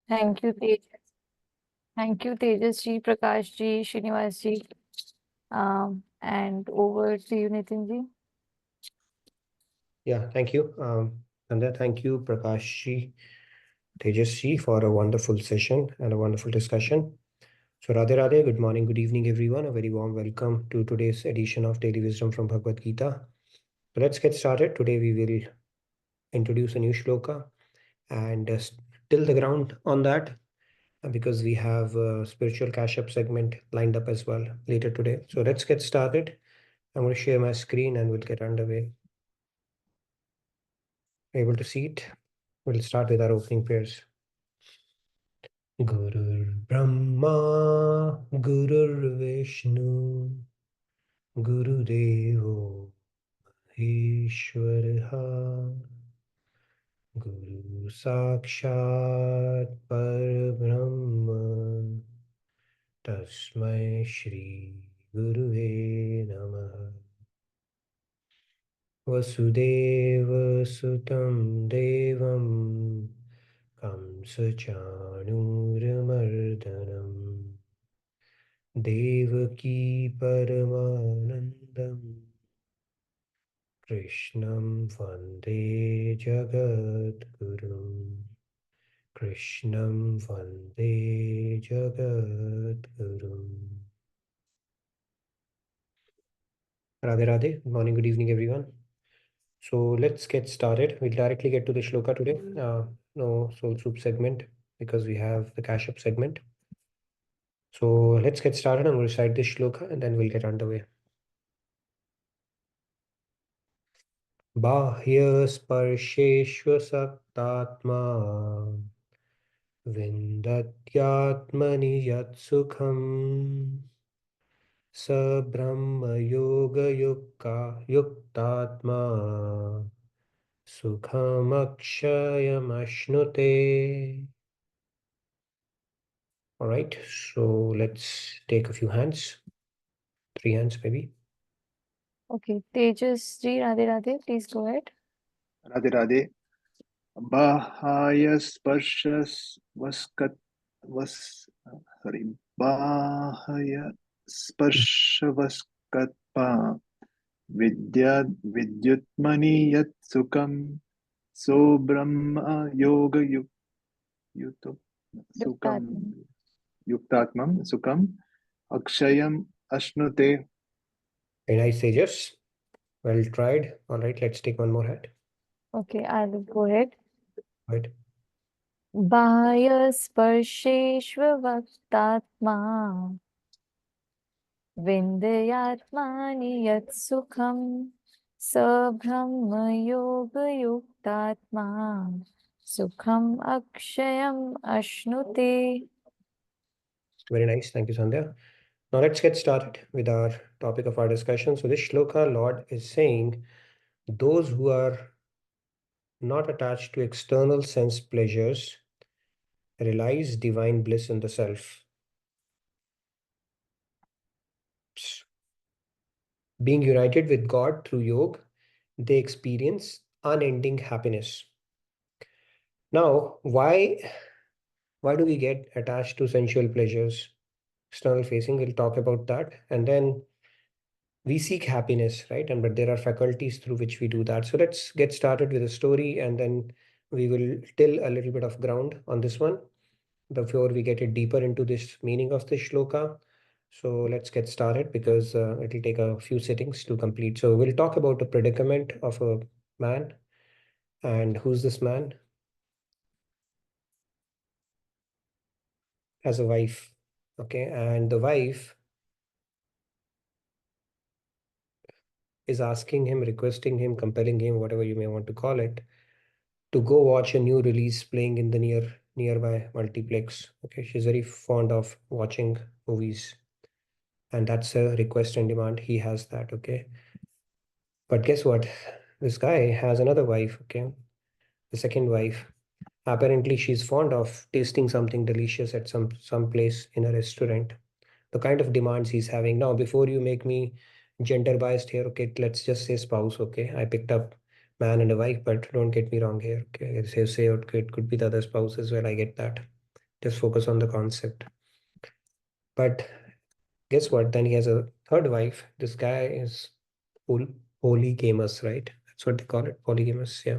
Thank you, Tejas. Thank you, Tejas ji, Prakash ji, Srinivas ji. And over to you, Nitin ji. Yeah, thank you. And thank you, Prakash ji, Tejas ji, for a wonderful session and a wonderful discussion. So, Radhe Radhe, good morning, good evening, everyone. A very warm welcome to today's edition of Daily Wisdom from Bhagavad Gita. So, let's get started. Today, we will introduce a new shloka and till the ground on that because we have a spiritual cash-up segment lined up as well later today. So, let's get started. I'm going to share my screen and we'll get underway. Able to see it? We'll start with our opening prayers. Gurur Brahma, Gurur Vishnu, Guru Devo Ishwaraha, Guru Sakshat Parabrahma, Tasmai Shri Guruve Namaha. Vasudeva Sutam Devam Kamsachanuramardanam Devaki Paramanandam Krishnam Vande Jagadgurum Krishnam Vande Jagadgurum. Radhe Radhe, good morning, good evening, everyone. So let's get started. We'll directly get to the shloka today. No soul soup segment because we have the cash up segment. So let's get started. I'm going to recite this shloka and then we'll get underway. Bahya sparsheshva saktatma vindatyatmani yat sukham sa brahma yoga yuktatma sukham akshayam ashnute. All right, so let's take a few hands, 3 hands maybe. Okay, Tejas ji, Radhe Radhe, please go ahead. Radhe Radhe. Bahaya Sparshas Bahaya Sparshavaskat Vidyutmani Yat Sukam So Brahma Yoga Sukam Yuktatmam Sukam Akshayam Ashnute. Very nice, Tejas. Well tried. All right, let's take one more hand. Okay, I'll go ahead. Right. Bahya sparsheshvavaktatma Vindayatmani yat sukham Sabrahma yoga yuktatma Sukham akshayam ashnute. Very nice. Thank you, Sandhya. Now let's get started with our topic of our discussion. So this shloka, Lord is saying, those who are not attached to external sense pleasures realize divine bliss in the self. Being united with God through yoga, they experience unending happiness. Now, why do we get attached to sensual pleasures? External facing, we'll talk about that. And then we seek happiness, right? But there are faculties through which we do that. So let's get started with a story and then we will till a little bit of ground on this one before we get it deeper into this meaning of this shloka. So let's get started because it'll take a few sittings to complete. So we'll talk about the predicament of a man. And who's this man? As a wife. Okay. And the wife is asking him, requesting him, compelling him, whatever you may want to call it, to go watch a new release playing in the nearby multiplex. Okay, she's very fond of watching movies, and that's a request and demand. He has that. Okay, but guess what? This guy has another wife. Okay, the second wife. Apparently, she's fond of tasting something delicious at some place in a restaurant. The kind of demands he's having now. Before you make me gender biased here, okay, let's just say spouse. Okay, I picked up man and a wife, but don't get me wrong here. Okay, say okay, it could be the other spouse as well. I get that. just focus on the concept. But guess what? Then he has a third wife. This guy is polygamous, right? That's what they call it, polygamous. Yeah.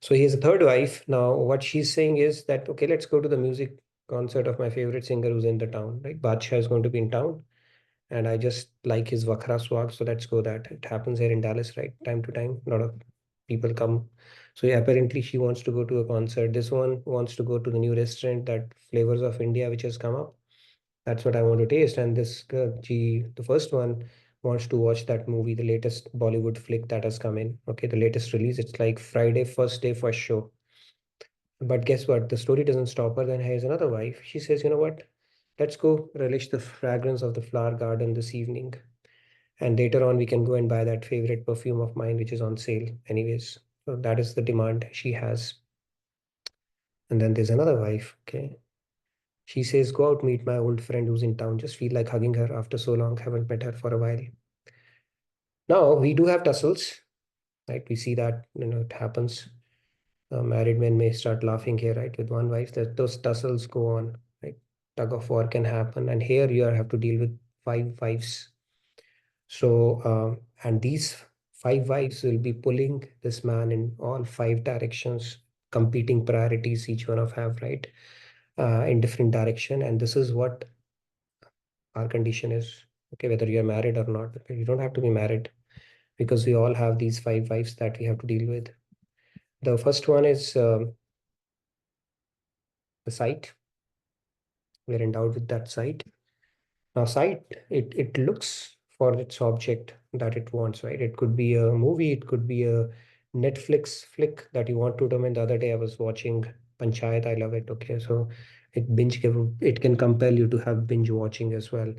So he has a third wife. Now, what she's saying is that, okay, let's go to the music concert of my favorite singer who's in the town, right? Badshah is going to be in town, and I just like his Vakra swag, so let's go that. It happens here in Dallas, right? Time to time, a lot of people come. So yeah, apparently she wants to go to a concert. This one wants to go to the new restaurant, that Flavors of India, which has come up. That's what I want to taste. And this girl, the first one, wants to watch that movie, the latest Bollywood flick that has come in. Okay, the latest release. It's like Friday, first day, first show. But guess what? The story doesn't stop her. Then here's another wife. She says, you know what? Let's go relish the fragrance of the flower garden this evening. And later on, we can go and buy that favorite perfume of mine, which is on sale, anyways. So that is the demand she has. And then there's another wife. Okay. She says, go out, meet my old friend who's in town. Just feel like hugging her after so long. Haven't met her for a while. Now, we do have tussles, right? We see that, it happens. Married men may start laughing here, right? With one wife, that those tussles go on, right? Tug of war can happen. And here you have to deal with 5 wives. So, and these 5 wives will be pulling this man in all 5 directions, competing priorities, each one of have, right? In different direction. And this is what our condition is. Okay, whether you're married or not, you don't have to be married, because we all have these 5 wives that we have to deal with. The first one is the sight. We're endowed with that sight. Now, sight, it looks for its object that it wants, right? It could be a movie, it could be a Netflix flick that you want to domain. The other day I was watching Panchayat. I love it. Okay, so it can compel you to have binge watching as well.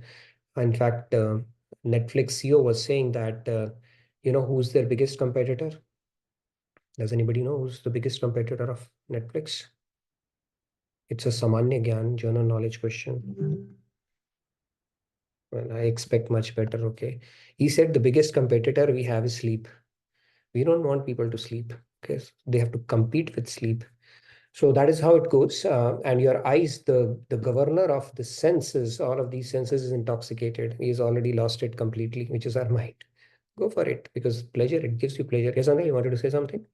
In fact, Netflix CEO was saying that, who's their biggest competitor? Does anybody know who's the biggest competitor of Netflix? It's a Samanya Gyan, general knowledge question. Well, I expect much better. Okay. He said the biggest competitor we have is sleep. We don't want people to sleep. Okay. So they have to compete with sleep. So that is how it goes. And your eyes, the governor of the senses, all of these senses is intoxicated. He's already lost it completely, which is our mind. Go for it, because pleasure, it gives you pleasure. Yes, Andrea, you wanted to say something?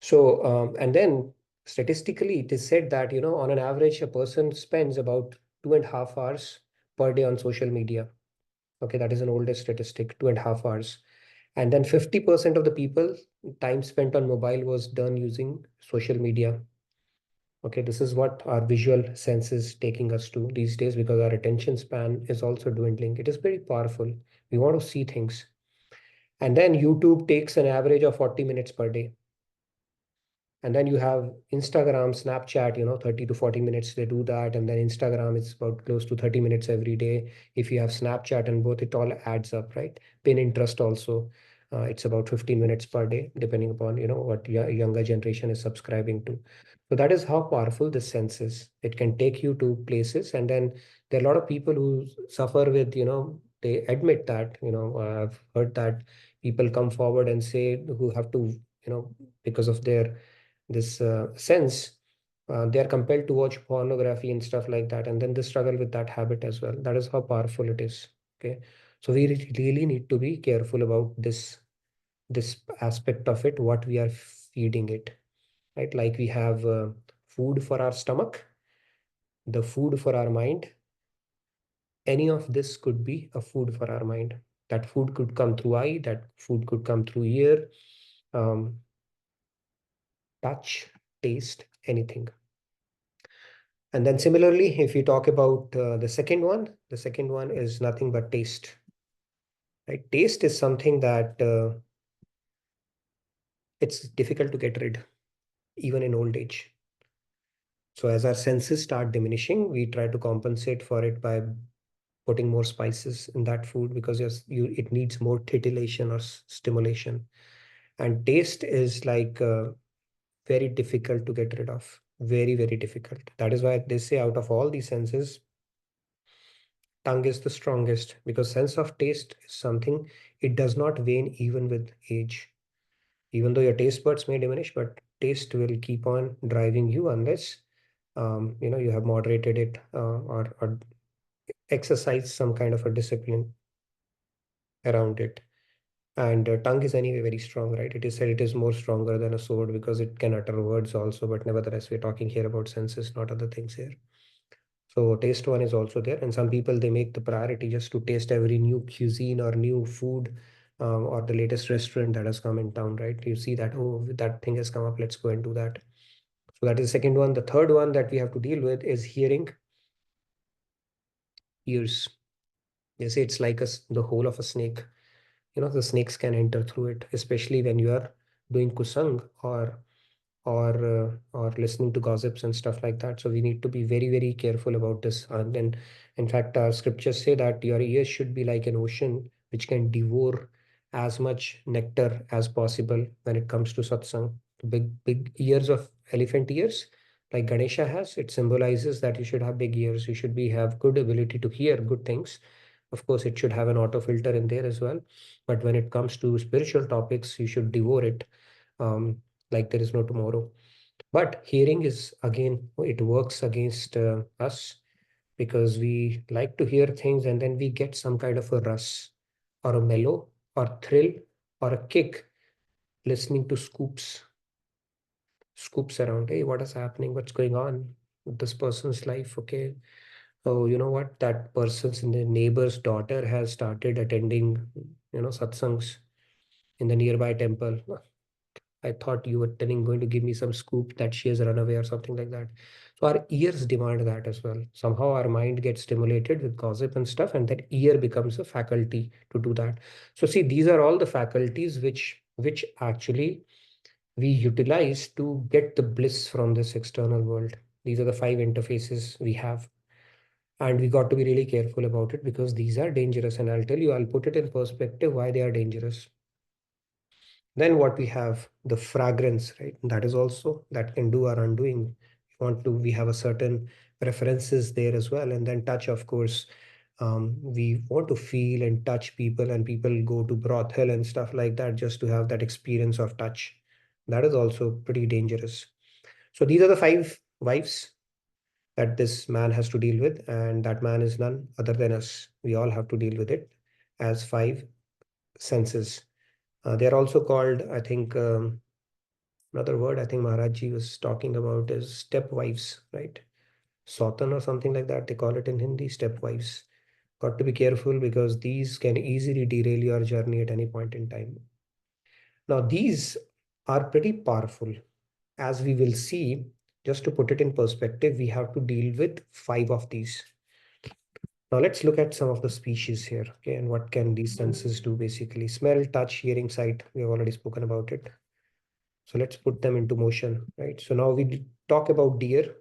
So, and then statistically, it is said that, on an average, a person spends about 2.5 hours per day on social media. Okay, that is an oldest statistic, 2.5 hours. And then 50% of the people, time spent on mobile was done using social media. Okay, this is what our visual sense is taking us to these days, because our attention span is also dwindling. It is very powerful. We want to see things. And then YouTube takes an average of 40 minutes per day. And then you have Instagram, Snapchat, 30 to 40 minutes they do that. And then Instagram, it's about close to 30 minutes every day. If you have Snapchat and both, it all adds up, right? Pinterest also, it's about 15 minutes per day, depending upon, what younger generation is subscribing to. So that is how powerful this sense is. It can take you to places. And then there are a lot of people who suffer with, they admit that, I've heard that people come forward and say, who have to, because of their this sense, they are compelled to watch pornography and stuff like that, and then they struggle with that habit as well. That is how powerful it is. Okay, so we really need to be careful about this aspect of it, what we are feeding it, right? Like we have food for our stomach, the food for our mind. Any of this could be a food for our mind. That food could come through eye, that food could come through ear, um, touch, taste, anything. And then similarly, if you talk about the second one is nothing but taste. Right? Taste is something that it's difficult to get rid, even in old age. So as our senses start diminishing, we try to compensate for it by putting more spices in that food, because it needs more titillation or stimulation. And taste is like very difficult to get rid of. Very, very difficult. That is why they say out of all these senses, tongue is the strongest, because sense of taste is something, it does not wane even with age. Even though your taste buds may diminish, but taste will keep on driving you unless you have moderated it or exercised some kind of a discipline around it. And tongue is anyway very strong, right? It is said it is more stronger than a sword because it can utter words also, but nevertheless, we're talking here about senses, not other things here. So taste one is also there, and some people they make the priority just to taste every new cuisine or new food, or the latest restaurant that has come in town, right? You see that, oh, that thing has come up, let's go and do that. So that is the second one. The third one that we have to deal with is hearing. Ears. They say it's like the hole of a snake. The snakes can enter through it, especially when you are doing kusang or listening to gossips and stuff like that. So we need to be very, very careful about this. And then, in fact, our scriptures say that your ears should be like an ocean which can devour as much nectar as possible when it comes to satsang. Big, big ears of elephant ears, like Ganesha has, it symbolizes that you should have big ears. You should have good ability to hear good things. Of course, it should have an auto filter in there as well. But when it comes to spiritual topics, you should devour it. Like there is no tomorrow. But hearing is again, it works against us because we like to hear things and then we get some kind of a rush or a mellow or thrill or a kick listening to scoops around. Hey, what is happening? What's going on with this person's life? Okay. Oh, you know what? That person's in the neighbor's daughter has started attending, satsangs in the nearby temple. I thought you were going to give me some scoop that she has run away or something like that. So our ears demand that as well. Somehow our mind gets stimulated with gossip and stuff, and that ear becomes a faculty to do that. So see, these are all the faculties which actually we utilize to get the bliss from this external world. These are the five interfaces we have. And we got to be really careful about it because these are dangerous. And I'll tell you, I'll put it in perspective why they are dangerous. Then what we have, the fragrance, right? That is also, that can do our undoing. We have a certain preferences there as well. And then touch, of course, we want to feel and touch people, and people go to brothel and stuff like that just to have that experience of touch. That is also pretty dangerous. So these are the five wives that this man has to deal with, and that man is none other than us. We all have to deal with it as five senses. They are also called, I think, another word I think Maharajji was talking about is stepwives, right? Sautan or something like that. They call it in Hindi, stepwives. Got to be careful because these can easily derail your journey at any point in time. Now, these are pretty powerful. As we will see, just to put it in perspective, we have to deal with five of these. Now let's look at some of the species here, okay, and what can these senses do basically. Smell, touch, hearing, sight, we have already spoken about it. So let's put them into motion, right? So now we talk about deer.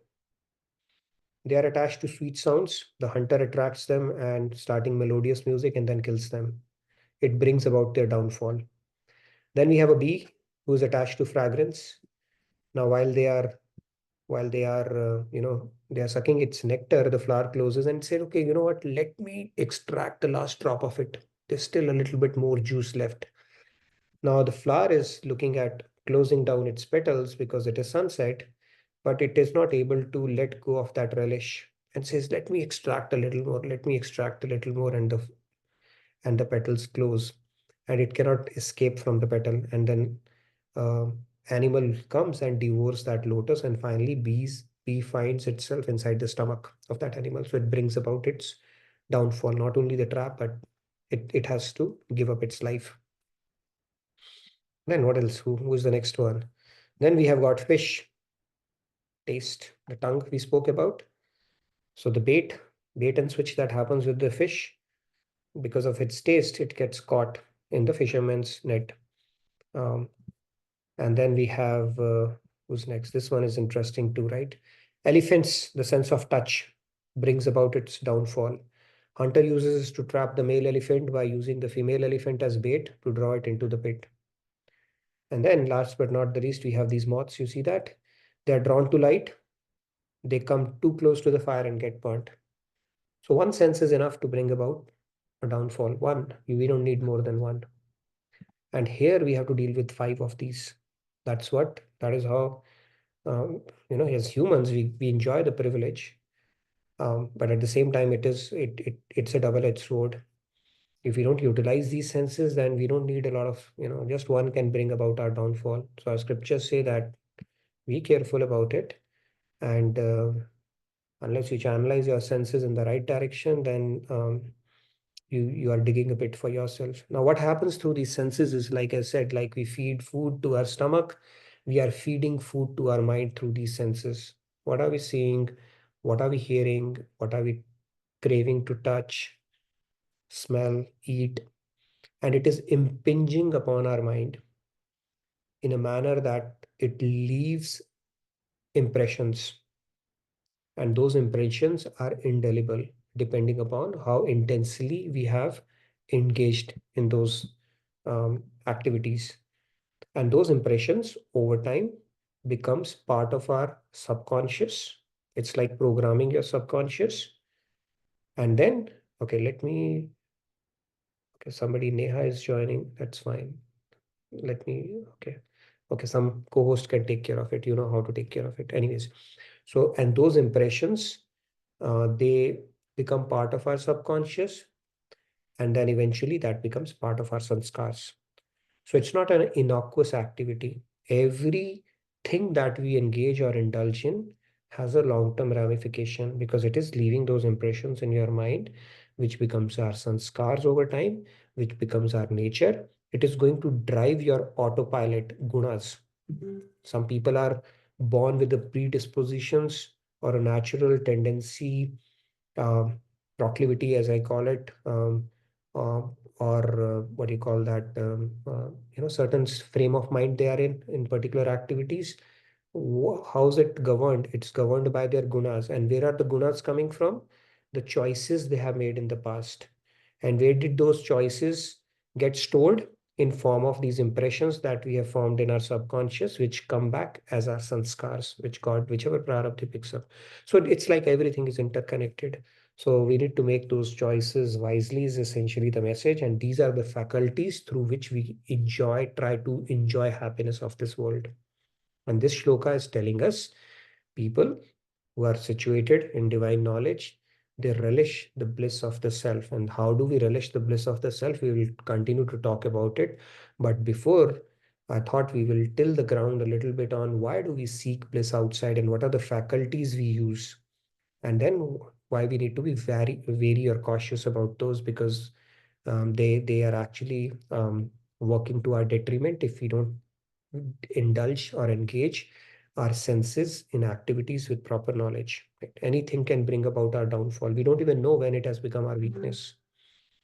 They are attached to sweet sounds. The hunter attracts them and starting melodious music and then kills them. It brings about their downfall. Then we have a bee who is attached to fragrance. Now while they are sucking its nectar, the flower closes and said, okay, you know what, let me extract the last drop of it. There's still a little bit more juice left. Now the flower is looking at closing down its petals because it is sunset, but it is not able to let go of that relish and says, let me extract a little more, let me extract a little more, and the petals close and it cannot escape from the petal. And then uh, animal comes and devours that lotus, and finally bee finds itself inside the stomach of that animal. So it brings about its downfall, not only the trap, but it has to give up its life. Then what else? Who is the next one? Then we have got fish. Taste, the tongue we spoke about. So the bait and switch that happens with the fish, because of its taste, it gets caught in the fisherman's net. Um, and then we have, who's next? This one is interesting too, right? Elephants, the sense of touch brings about its downfall. Hunter uses to trap the male elephant by using the female elephant as bait to draw it into the pit. And then last but not the least, we have these moths. You see that? They are drawn to light. They come too close to the fire and get burnt. So one sense is enough to bring about a downfall. We don't need more than one. And here we have to deal with five of these. That is how As humans, we enjoy the privilege, but at the same time, it's a double-edged sword. If we don't utilize these senses, then we don't need a lot of, just one can bring about our downfall. So our scriptures say that be careful about it, and unless you channelize your senses in the right direction, then you are digging a pit for yourself. Now, what happens through these senses is, like I said, like we feed food to our stomach, we are feeding food to our mind through these senses. What are we seeing? What are we hearing? What are we craving to touch, smell, eat? And it is impinging upon our mind in a manner that it leaves impressions, and those impressions are indelible depending upon how intensely we have engaged in those activities. And those impressions over time becomes part of our subconscious. It's like programming your subconscious. And then, okay, somebody, Neha, is joining. That's fine. Okay, some co-host can take care of it. You know how to take care of it. Anyways, so, and those impressions, they become part of our subconscious, and then eventually that becomes part of our sanskars. So it's not an innocuous activity. Everything that we engage or indulge in has a long-term ramification, because it is leaving those impressions in your mind, which becomes our sanskars over time, which becomes our nature. It is going to drive your autopilot gunas. Some people are born with the predispositions or a natural tendency, uh, proclivity, as I call it, uh, or what do you call that? Certain frame of mind they are in particular activities. How is it governed? It's governed by their gunas. And where are the gunas coming from? The choices they have made in the past. And where did those choices get stored? In form of these impressions that we have formed in our subconscious, which come back as our sanskars, whichever prarabdha picks up. So it's like everything is interconnected. So we need to make those choices wisely is essentially the message. And these are the faculties through which we try to enjoy happiness of this world. And this shloka is telling us people who are situated in divine knowledge, they relish the bliss of the self. And how do we relish the bliss of the self? We will continue to talk about it. But before, I thought we will till the ground a little bit on why do we seek bliss outside and what are the faculties we use. And then why we need to be very wary or cautious about those, because they are actually working to our detriment if we don't indulge or engage our senses in activities with proper knowledge. Right? Anything can bring about our downfall. We don't even know when it has become our weakness.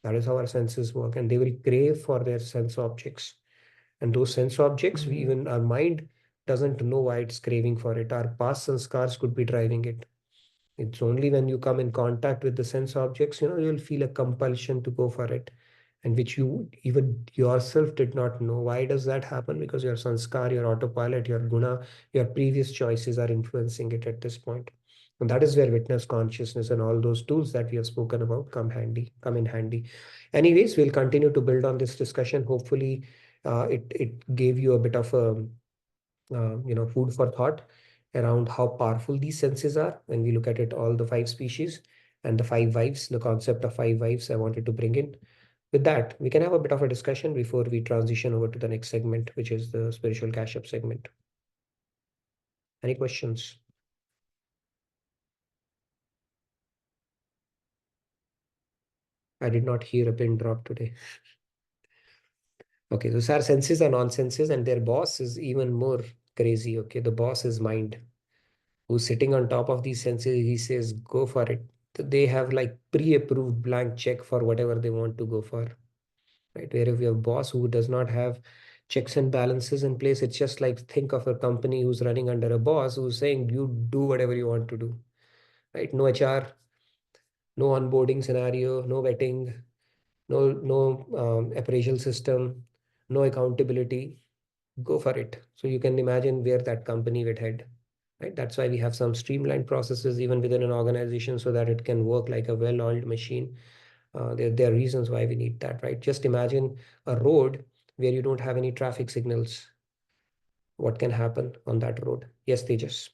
That is how our senses work, and they will crave for their sense objects. And those sense objects, even our mind doesn't know why it's craving for it. Our past sanskars could be driving it. It's only when you come in contact with the sense objects, you'll feel a compulsion to go for it, and which you even yourself did not know. Why does that happen? Because your sanskar, your autopilot, your guna, your previous choices are influencing it at this point. And that is where witness consciousness and all those tools that we have spoken about come in handy. Anyways, we'll continue to build on this discussion. Hopefully, it gave you a bit of a food for thought around how powerful these senses are when we look at it, all the five species and the five wives, the concept of five wives I wanted to bring in. With that, we can have a bit of a discussion before we transition over to the next segment, which is the spiritual cash up segment. Any questions? I did not hear a pin drop today. Okay, those are senses and non-senses, and their boss is even more crazy. Okay, the boss is mind, who's sitting on top of these senses. He says, go for it. They have like pre-approved blank check for whatever they want to go for, right? Where if you have a boss who does not have checks and balances in place, it's just like think of a company who's running under a boss who's saying you do whatever you want to do, right? No HR, no onboarding scenario, no vetting, no appraisal system, no accountability. Go for it. So you can imagine where that company would head. Right? That's why we have some streamlined processes even within an organization so that it can work like a well-oiled machine. There are reasons why we need that, right? Just imagine a road where you don't have any traffic signals. what can happen on that road. Yes, Tejas.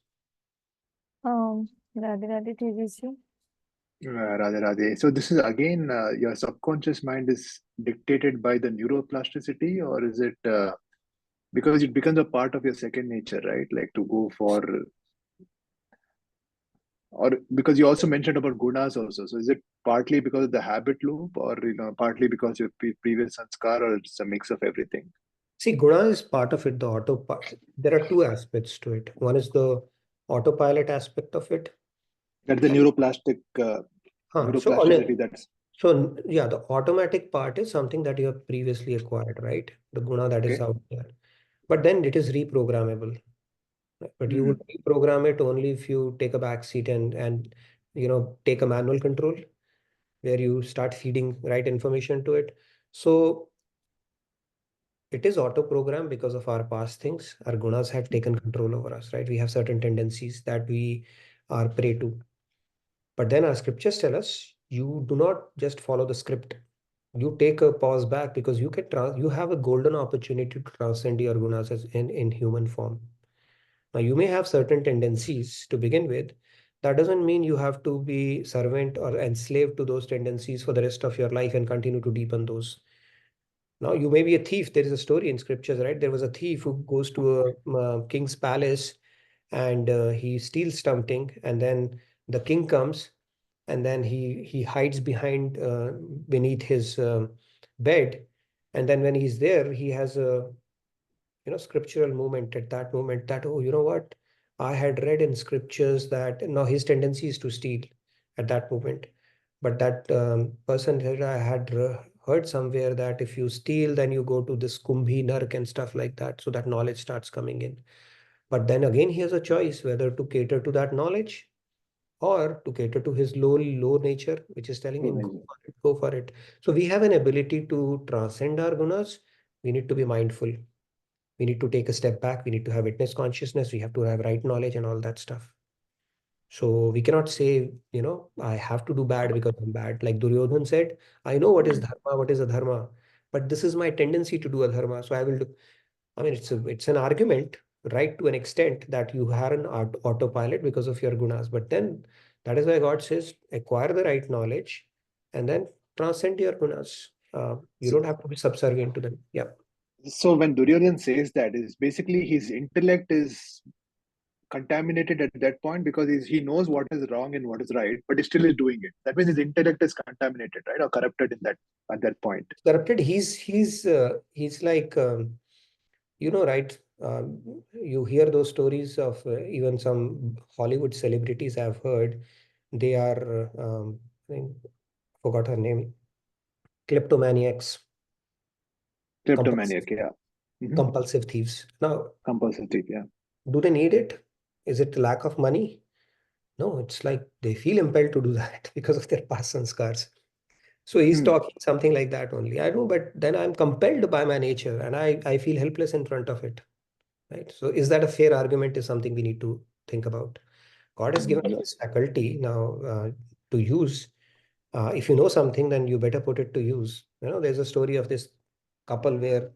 Radhe Radhe Tejas ji. Radhe Radhe. So this is again, your subconscious mind is dictated by the neuroplasticity, or is it because it becomes a part of your second nature, right? Like to go for, or because you also mentioned about gunas also. So is it partly because of the habit loop, or partly because of previous sanskar, or it's a mix of everything? See, guna is part of it, the autopilot. There are two aspects to it. One is the autopilot aspect of it. That's the So on a, neuroplasticity. That's so yeah, the automatic part is something that you have previously acquired, right? The guna that is okay. out there. But then it is reprogrammable. Right? But you would Hmm. reprogram it only if you take a back seat and take a manual control where you start feeding right information to it. So it is auto programmed because of our past things. Our gunas have taken control over us, right? We have certain tendencies that we are prey to. But then our scriptures tell us you do not just follow the script. You take a pause back because you have a golden opportunity to transcend your gunas in human form. Now you may have certain tendencies to begin with. That doesn't mean you have to be servant or enslaved to those tendencies for the rest of your life and continue to deepen those. Now, you may be a thief. There is a story in scriptures, right? There was a thief who goes to a king's palace and he steals something, and then the king comes, and then he hides beneath his bed, and then when he's there, he has a scriptural moment at that moment that, oh, you know what? I had read in scriptures that now his tendency is to steal at that moment. But that person said, I had heard somewhere that if you steal, then you go to this Kumbhi Nark and stuff like that. So that knowledge starts coming in. But then again, he has a choice whether to cater to that knowledge or to cater to his low nature, which is telling him, go Amazing. for it, go for it. So we have an ability to transcend our gunas. We need to be mindful. We need to take a step back. We need to have witness consciousness. We have to have right knowledge and all that stuff. So we cannot say, I have to do bad because I'm bad. Like Duryodhan said, I know what is dharma, what is adharma, but this is my tendency to do adharma. So I will do. I mean, it's an argument, right, to an extent that you have an autopilot because of your gunas. But then that is why God says, acquire the right knowledge and then transcend your gunas. You So, don't have to be subservient to them. Yeah. so when Duryodhan says that, is basically his intellect is contaminated at that point because he knows what is wrong and what is right, but he still is doing it. That means his intellect is contaminated, right, or corrupted in that at that point. Corrupted. He's like right? You hear those stories of even some Hollywood celebrities I've heard. They are I forgot her name. Kleptomaniacs, compulsive, Kleptomaniac, yeah. Hmm. compulsive thieves. Now, Compulsive, yeah. do they need it? Is it lack of money? No, it's like they feel impelled to do that because of their past sanskars. So he's Hmm. talking something like that only. I know, but then I'm compelled by my nature and I feel helpless in front of it. Right. So is that a fair argument is something we need to think about. God has given us Yeah. this faculty now to use. If you know something, then you better put it to use. There's a story of this couple where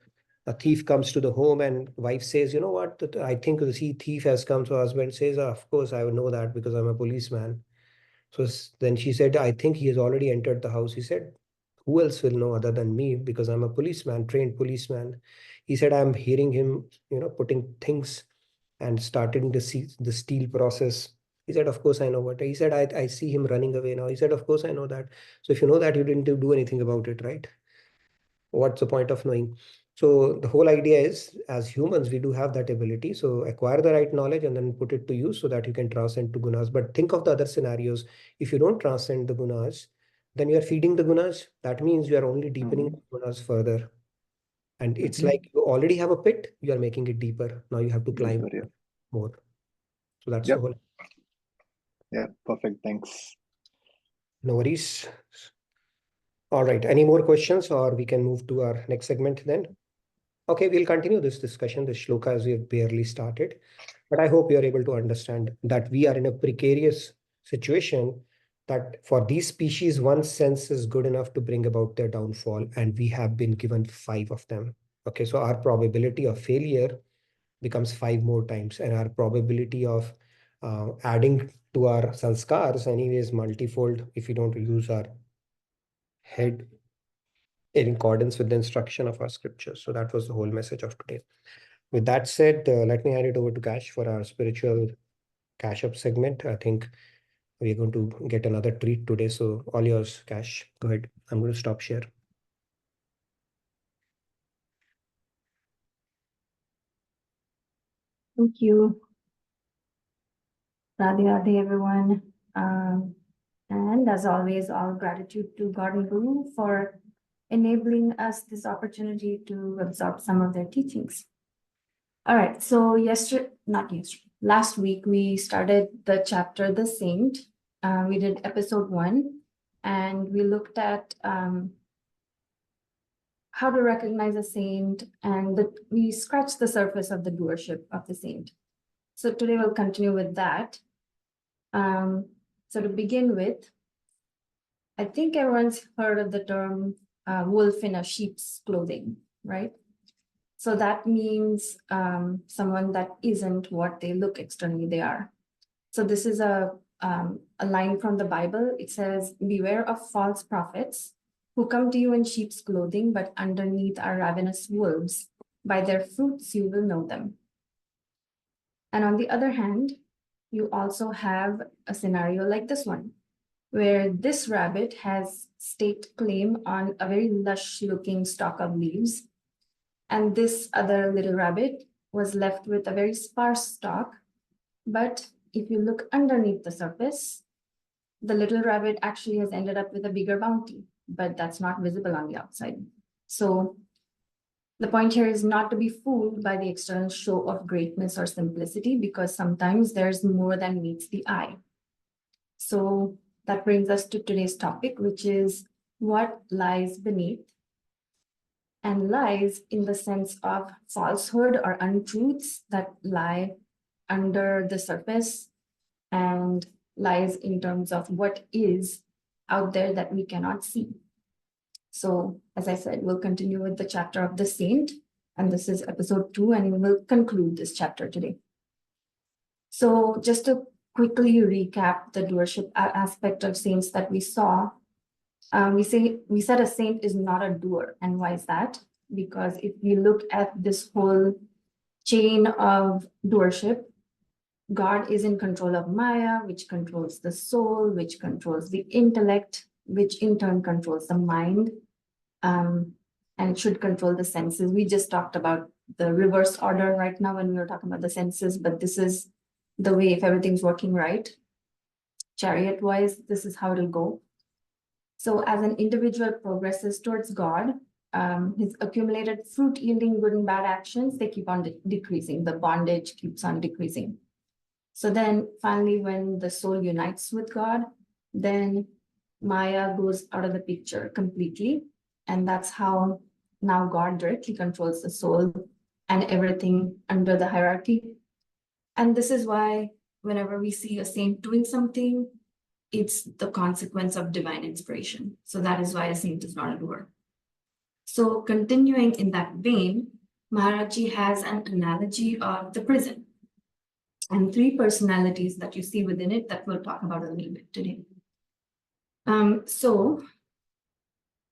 a thief comes to the home and wife says, you know what, I think the thief has come. So husband says, of course, I would know that because I'm a policeman. So then she said, I think he has already entered the house. He said, who else will know other than me because I'm a policeman, trained policeman. He said, I'm hearing him, putting things and starting the steel process. He said, of course, I know what. He said, I see him running away now. He said, of course, I know that. So if you know that, you didn't do anything about it, right? What's the point of knowing? So the whole idea is, as humans, we do have that ability. So acquire the right knowledge and then put it to use so that you can transcend to gunas. But think of the other scenarios. If you don't transcend the gunas, then you are feeding the gunas. That means you are only deepening Hmm. the gunas further. And it's Hmm. like you already have a pit, you are making it deeper. Now you have to climb Deeper, yeah. more. So that's the Yep. whole. Yeah. Perfect. Thanks. No worries. All right. Any more questions, or we can move to our next segment then? Okay, we'll continue this discussion, this shloka, as we have barely started. But I hope you're able to understand that we are in a precarious situation, that for these species, one sense is good enough to bring about their downfall, and we have been given 5 of them. Okay, so our probability of failure becomes 5 more times, and our probability of adding to our sanskars anyway is multifold if we don't use our head in accordance with the instruction of our scriptures. So that was the whole message of today. With that said, let me hand it over to Cash for our spiritual cash up segment. I think we're going to get another treat today. So all yours, Cash. Go ahead. I'm going to stop share. Thank you. Radhe Radhe, everyone. And as always, all gratitude to God and Guru for enabling us this opportunity to absorb some of their teachings. All right, so last week we started the chapter The Saint. We did episode 1, and we looked at how to recognize a saint, and we scratched the surface of the doership of the saint. So today we'll continue with that. So to begin with, I think everyone's heard of the term wolf in a sheep's clothing, right? So that means someone that isn't what they look externally they are. So this is a line from the Bible. It says, "Beware of false prophets who come to you in sheep's clothing, but underneath are ravenous wolves. By their fruits you will know them." And on the other hand, you also have a scenario like this one, where this rabbit has staked claim on a very lush looking stalk of leaves. And this other little rabbit was left with a very sparse stalk. But if you look underneath the surface, the little rabbit actually has ended up with a bigger bounty, but that's not visible on the outside. So the point here is not to be fooled by the external show of greatness or simplicity, because sometimes there's more than meets the eye. So that brings us to today's topic, which is what lies beneath. And lies in the sense of falsehood or untruths that lie under the surface, and lies in terms of what is out there that we cannot see. So, as I said, we'll continue with the chapter of the saint, and this is episode 2, and we will conclude this chapter today. So, just to quickly recap the doership aspect of saints that we saw, we said a saint is not a doer. And why is that? Because if we look at this whole chain of doership, God is in control of Maya, which controls the soul, which controls the intellect, which in turn controls the mind, and it should control the senses. We just talked about the reverse order right now when we were talking about the senses, but this is the way, if everything's working right, chariot-wise, this is how it'll go. So as an individual progresses towards God, his accumulated fruit-yielding good and bad actions, they keep on decreasing. The bondage keeps on decreasing. So then finally, when the soul unites with God, then Maya goes out of the picture completely. And that's how now God directly controls the soul and everything under the hierarchy. And this is why whenever we see a saint doing something, it's the consequence of divine inspiration. So that is why a saint is not a doer. So continuing in that vein, Maharaji has an analogy of the prison and 3 personalities that you see within it that we'll talk about a little bit today. So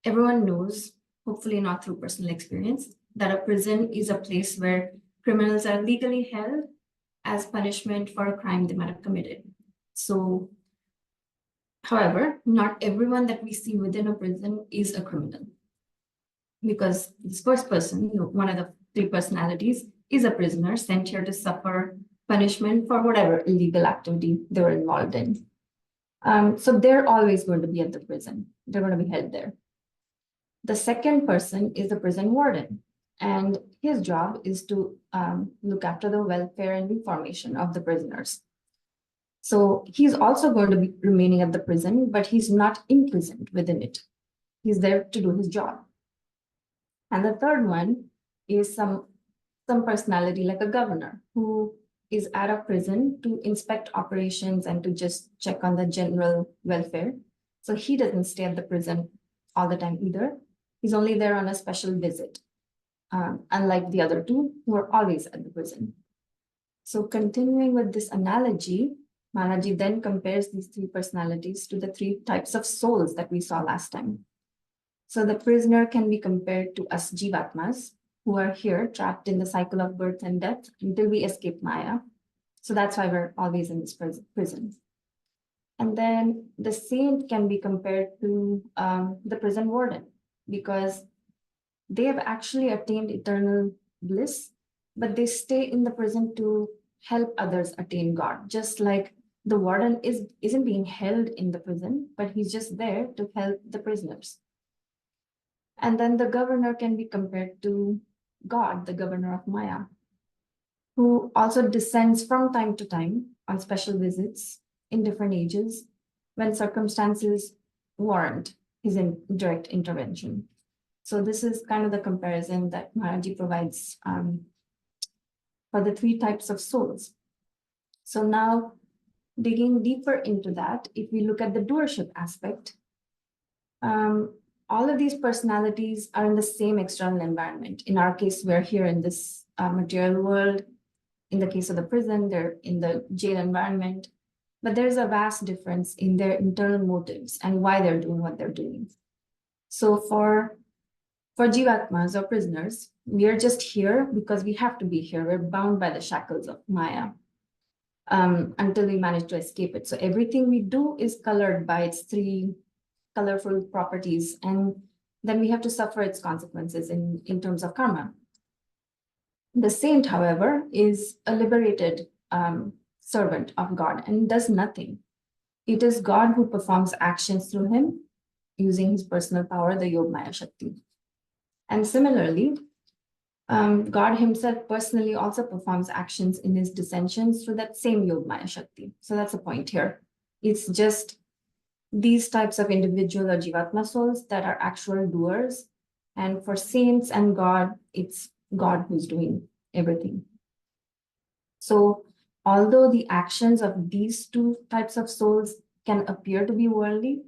everyone knows, hopefully not through personal experience, that a prison is a place where criminals are legally held as punishment for a crime they might have committed. So, however, not everyone that we see within a prison is a criminal, because this first person, one of the 3 personalities, is a prisoner sent here to suffer punishment for whatever illegal activity they were involved in. So they're always going to be at the prison. They're going to be held there. The second person is the prison warden, and his job is to look after the welfare and reformation of the prisoners. So he's also going to be remaining at the prison, but he's not imprisoned within it. He's there to do his job. And the third one is some personality like a governor who is at a prison to inspect operations and to just check on the general welfare. So he doesn't stay at the prison all the time either. He's only there on a special visit. unlike the other two who are always at the prison. So continuing with this analogy, Maharaji then compares these three personalities to the three types of souls that we saw last time. So the prisoner can be compared to us Jivatmas, who are here trapped in the cycle of birth and death until we escape Maya. So that's why we're always in this prison. And then the saint can be compared to the prison warden, because they have actually attained eternal bliss, but they stay in the prison to help others attain God. Just like the warden isn't being held in the prison, but he's just there to help the prisoners. And then the governor can be compared to God, the governor of Maya, who also descends from time to time on special visits in different ages when circumstances warrant his direct intervention. So this is kind of the comparison that Maharaji provides for the three types of souls. So now, digging deeper into that, if we look at the doership aspect, all of these personalities are in the same external environment. In our case, we're here in this material world. In the case of the prison, they're in the jail environment. But there's a vast difference in their internal motives and why they're doing what they're doing. So for Jivatmas or prisoners, we are just here because we have to be here. We're bound by the shackles of Maya until we manage to escape it. So everything we do is colored by its three colorful properties, and then we have to suffer its consequences in terms of karma. The saint, however, is a liberated servant of God and does nothing. It is God who performs actions through him using his personal power, the Yog Maya Shakti. And similarly, God himself personally also performs actions in his dissensions through that same Yog Maya Shakti. So that's the point here. It's just these types of individual or Jivatma souls that are actual doers. And for saints and God, it's God who's doing everything. So although the actions of these two types of souls can appear to be worldly,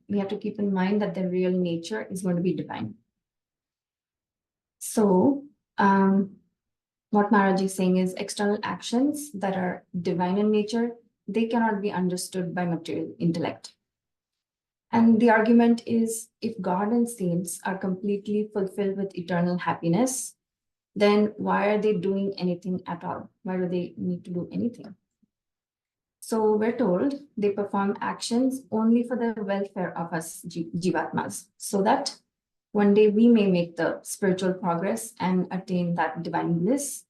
we have to keep in mind that their real nature is going to be divine. So what Maharaji is saying is external actions that are divine in nature, they cannot be understood by material intellect. And the argument is, if God and saints are completely fulfilled with eternal happiness, then why are they doing anything at all? Why do they need to do anything? So we're told they perform actions only for the welfare of us Jivatmas, so that one day we may make the spiritual progress and attain that divine bliss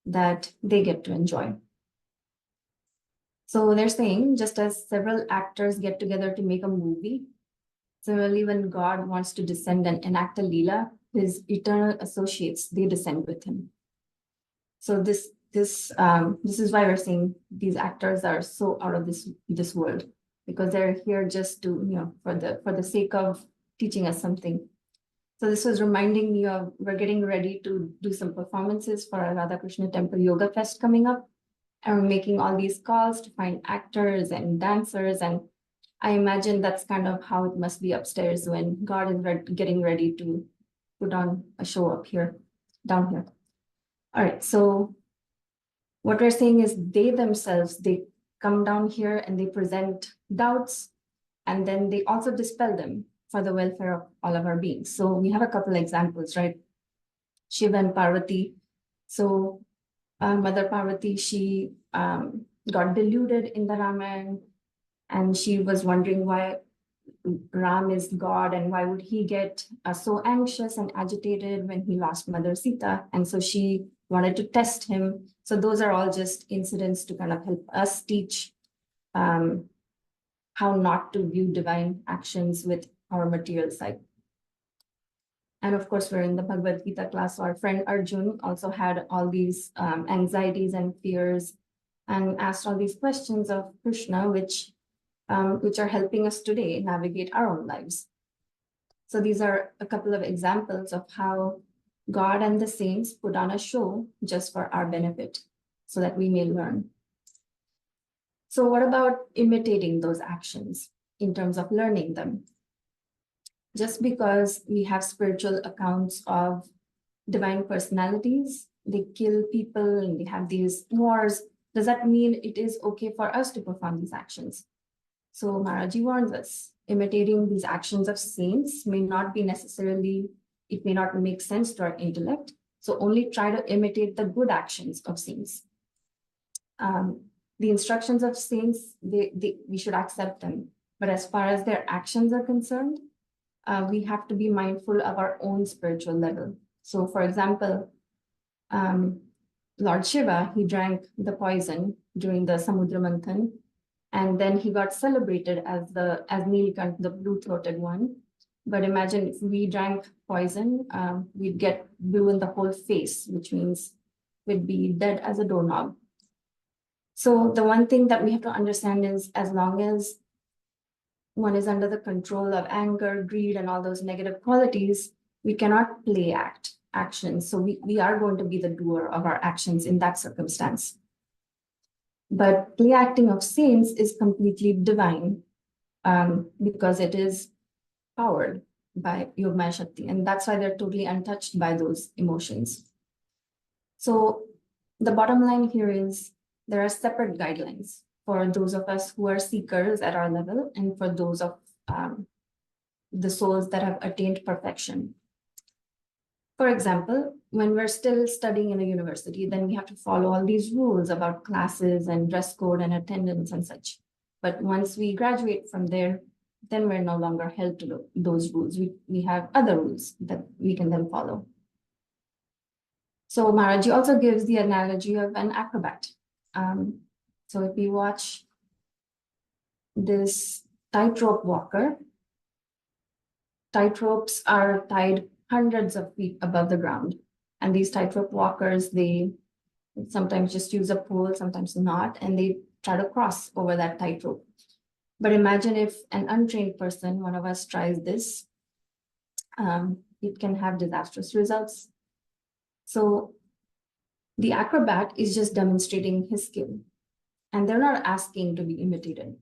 that they get to enjoy. So they're saying, just as several actors get together to make a movie, similarly, when God wants to descend and enact a Leela, his eternal associates, they descend with him. So this is why we're saying these actors are so out of this world, because they're here just to, for the sake of teaching us something. So this was reminding me of, we're getting ready to do some performances for our Radha Krishna Temple Yoga Fest coming up. And we're making all these calls to find actors and dancers. And I imagine that's kind of how it must be upstairs when God is getting ready to put on a show up here, down here. All right, so what we're saying is they themselves, they come down here and they present doubts, and then they also dispel them for the welfare of all of our beings. So we have a couple examples, right? Shiva and Parvati. So Mother Parvati, she got deluded in the Ramayana, and she was wondering why Ram is God and why would he get so anxious and agitated when he lost Mother Sita. And so she wanted to test him. So those are all just incidents to kind of help us teach how not to view divine actions with our material side. And of course, we're in the Bhagavad Gita class. So our friend Arjun also had all these anxieties and fears and asked all these questions of Krishna, which are helping us today navigate our own lives. So these are a couple of examples of how God and the saints put on a show just for our benefit so that we may learn. So what about imitating those actions in terms of learning them? Just because we have spiritual accounts of divine personalities. They kill people and they have these wars. Does that mean it is okay for us to perform these actions? So Maharaji warns us, imitating these actions of saints may not be necessarily, it may not make sense to our intellect. So only try to imitate the good actions of saints. The instructions of saints, we should accept them. But as far as their actions are concerned, we have to be mindful of our own spiritual level. So for example, Lord Shiva, he drank the poison during the Samudra Manthan, and then he got celebrated as Nilkant, the blue-throated one. But imagine if we drank poison, we'd get blue in the whole face, which means we'd be dead as a doorknob. So the one thing that we have to understand is, as long as one is under the control of anger, greed, and all those negative qualities, we cannot play actions. So we are going to be the doer of our actions in that circumstance. But play acting of saints is completely divine, because it is powered by Yogmaya Shakti, and that's why they're totally untouched by those emotions. So the bottom line here is there are separate guidelines for those of us who are seekers at our level and for those of the souls that have attained perfection. For example, when we're still studying in a university, then we have to follow all these rules about classes and dress code and attendance and such. But once we graduate from there, then we're no longer held to those rules. We have other rules that we can then follow. So Maharaji also gives the analogy of an acrobat. So if we watch this tightrope walker, tightropes are tied hundreds of feet above the ground. And these tightrope walkers, they sometimes just use a pole, sometimes not, and they try to cross over that tightrope. But imagine if an untrained person, one of us, tries this, it can have disastrous results. So the acrobat is just demonstrating his skill, and they're not asking to be imitated.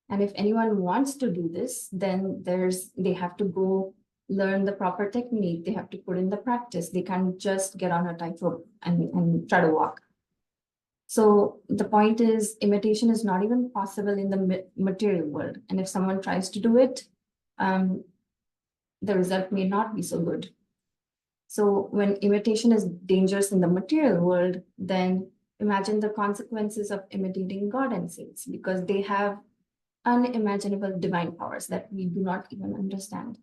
And if anyone wants to do this, then they have to go learn the proper technique. They have to put in the practice. They can't just get on a tightrope and try to walk. So the point is, imitation is not even possible in the material world. And if someone tries to do it, the result may not be so good. So when imitation is dangerous in the material world, then imagine the consequences of imitating God and saints, because they have unimaginable divine powers that we do not even understand.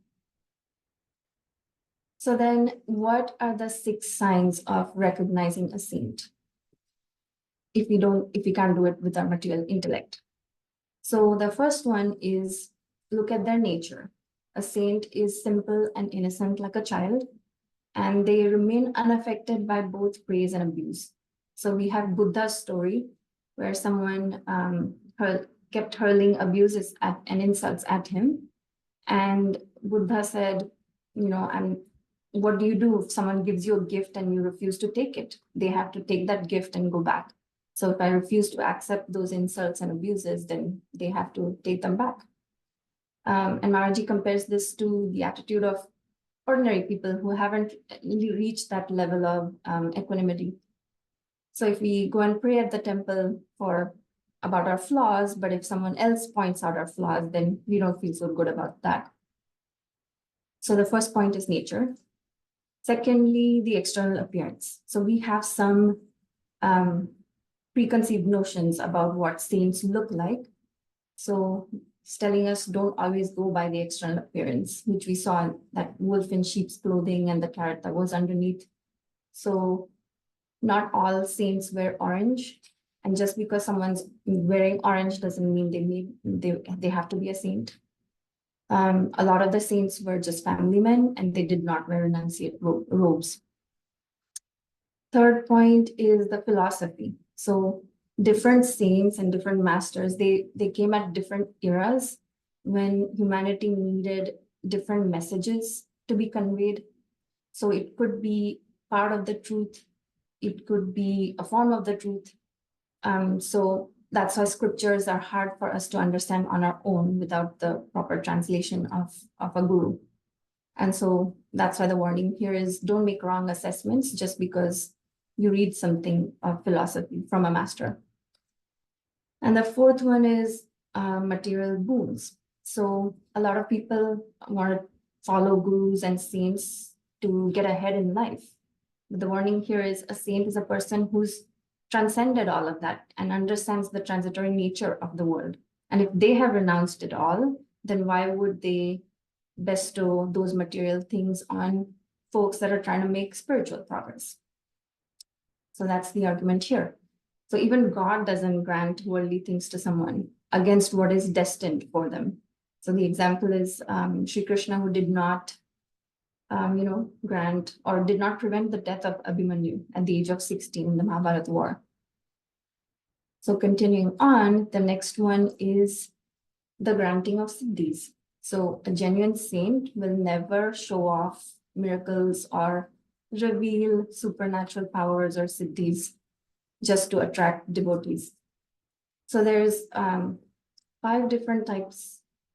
So then, what are the 6 signs of recognizing a saint if we can't do it with our material intellect? So the first one is, look at their nature. A saint is simple and innocent like a child, and they remain unaffected by both praise and abuse. So we have Buddha's story where someone kept hurling abuses and insults at him. And Buddha said, what do you do if someone gives you a gift and you refuse to take it? They have to take that gift and go back. So if I refuse to accept those insults and abuses, then they have to take them back. And Maharaji compares this to the attitude of ordinary people who haven't reached that level of equanimity. So if we go and pray at the temple about our flaws, but if someone else points out our flaws, then we don't feel so good about that. So the first point is nature. Secondly, the external appearance. So we have some preconceived notions about what saints look like. So it's telling us don't always go by the external appearance, which we saw that wolf in sheep's clothing and the carrot that was underneath. So not all saints wear orange. And just because someone's wearing orange doesn't mean they have to be a saint. A lot of the saints were just family men, and they did not wear renunciate robes. Third point is the philosophy. So different saints and different masters, they came at different eras when humanity needed different messages to be conveyed. So it could be part of the truth. It could be a form of the truth. So that's why scriptures are hard for us to understand on our own without the proper translation of a guru. And so that's why the warning here is don't make wrong assessments just because you read something of philosophy from a master. And the fourth one is material boons. So a lot of people want to follow gurus and saints to get ahead in life. But the warning here is a saint is a person who's transcended all of that and understands the transitory nature of the world. And if they have renounced it all, then why would they bestow those material things on folks that are trying to make spiritual progress? So that's the argument here. So even God doesn't grant worldly things to someone against what is destined for them. So the example is Sri Krishna, who did not, grant or did not prevent the death of Abhimanyu at the age of 16 in the Mahabharata war. So continuing on, the next one is the granting of siddhis. So a genuine saint will never show off miracles or reveal supernatural powers or siddhis just to attract devotees. So there's 5 different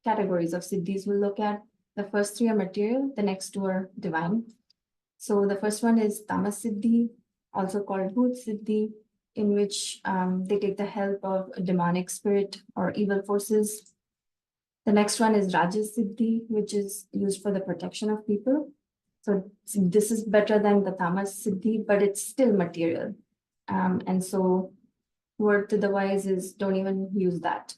categories of siddhis we'll look at. The first 3 are material, the next 2 are divine. So the first one is tamas siddhi, also called bhut siddhi, in which they take the help of a demonic spirit or evil forces. The next one is rajas siddhi, which is used for the protection of people. So this is better than the tamas siddhi, but it's still material. And so word to the wise is don't even use that.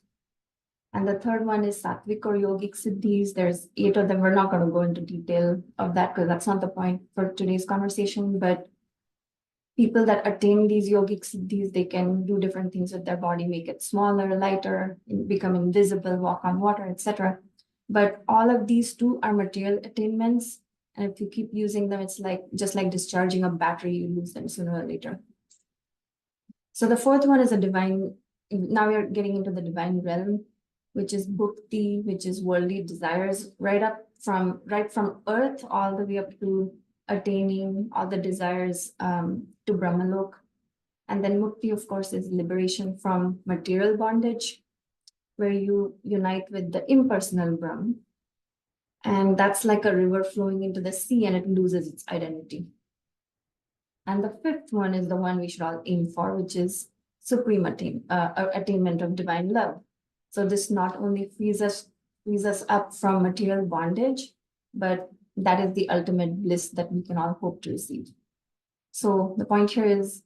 And the third one is sattvic or yogic siddhis. There's 8 of them. We're not going to go into detail of that because that's not the point for today's conversation. But people that attain these yogic siddhis, they can do different things with their body, make it smaller, lighter, become invisible, walk on water, etc. But all of these too are material attainments. And if you keep using them, it's just like discharging a battery, you lose them sooner or later. So the fourth one is a divine. Now we are getting into the divine realm, which is bhukti, which is worldly desires, right from earth all the way up to attaining all the desires to Brahmalok. And then mukti, of course, is liberation from material bondage, where you unite with the impersonal Brahman. And that's like a river flowing into the sea and it loses its identity. And the fifth one is the one we should all aim for, which is supreme attainment of divine love. So this not only frees us up from material bondage, but that is the ultimate bliss that we can all hope to receive. So the point here is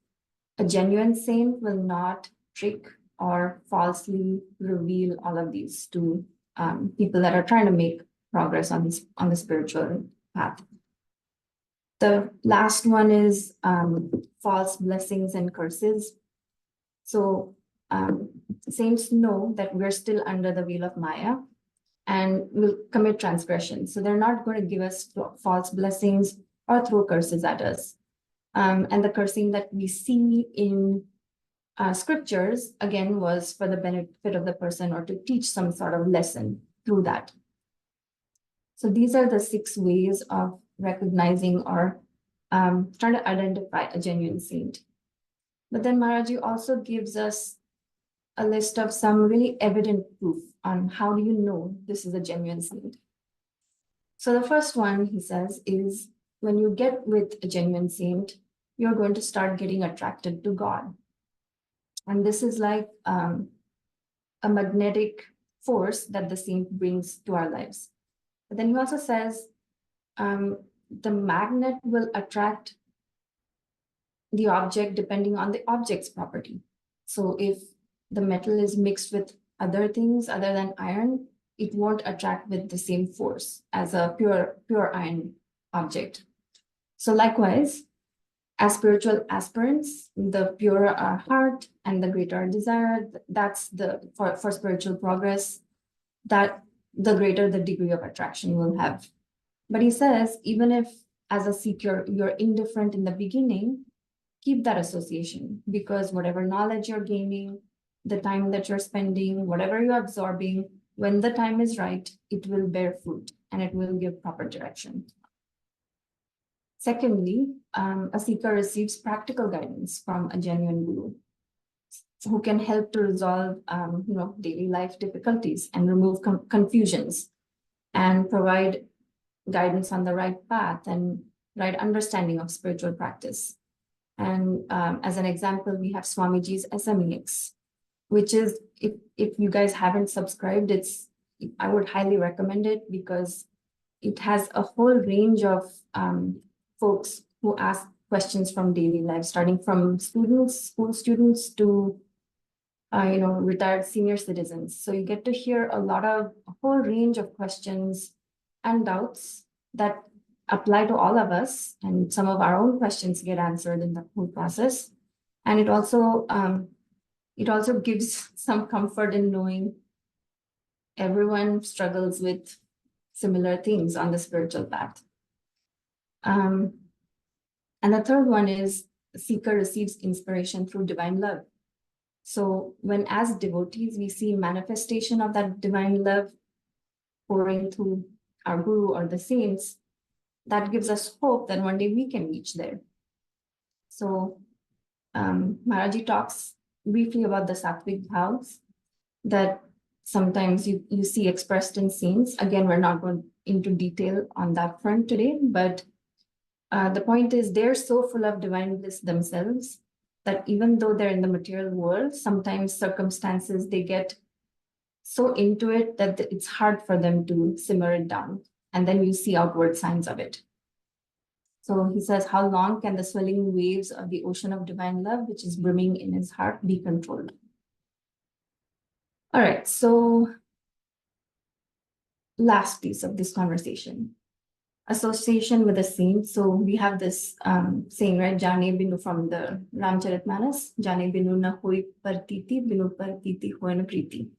a genuine saint will not trick or falsely reveal all of these to people that are trying to make progress on the spiritual path. The last one is false blessings and curses. So saints know that we're still under the veil of Maya and will commit transgression. So they're not going to give us false blessings or throw curses at us. And the cursing that we see in scriptures, again, was for the benefit of the person or to teach some sort of lesson through that. So these are the 6 ways of recognizing or trying to identify a genuine saint. But then Maharaji also gives us a list of some really evident proof on how do you know this is a genuine saint. So the first one, he says, is when you get with a genuine saint, you're going to start getting attracted to God. And this is like a magnetic force that the saint brings to our lives. But then he also says the magnet will attract the object depending on the object's property. So if the metal is mixed with other things other than iron, it won't attract with the same force as a pure iron object. So likewise, as spiritual aspirants, the purer our heart and the greater our desire, that's for spiritual progress, that the greater the degree of attraction we'll have. But he says, even if as a seeker, you're indifferent in the beginning, keep that association, because whatever knowledge you're gaining, the time that you're spending, whatever you're absorbing, when the time is right, it will bear fruit and it will give proper direction. Secondly, a seeker receives practical guidance from a genuine guru who can help to resolve daily life difficulties and remove confusions and provide guidance on the right path and right understanding of spiritual practice. And as an example, we have Swamiji's SMEX, which is, if you guys haven't subscribed, I would highly recommend it because it has a whole range of folks who ask questions from daily life, starting from students, school students to retired senior citizens. So you get to hear a whole range of questions and doubts that apply to all of us, and some of our own questions get answered in the whole process. And it also gives some comfort in knowing everyone struggles with similar things on the spiritual path. And the third one is seeker receives inspiration through divine love. So when as devotees, we see manifestation of that divine love pouring through our guru or the saints, that gives us hope that one day we can reach there. So Maharaji talks briefly about the sattvic bhavs that sometimes you see expressed in saints. Again, we're not going into detail on that front today, but the point is they're so full of divine bliss themselves that even though they're in the material world, sometimes circumstances, they get so into it that it's hard for them to simmer it down. And then you see outward signs of it. So he says, how long can the swelling waves of the ocean of divine love, which is brimming in his heart, be controlled? All right, so last piece of this conversation, association with a saint. So we have this saying, right? Jane binu from the Ramcharitmanas, Jane binu na hoi partiti, binu partiti hoi na priti.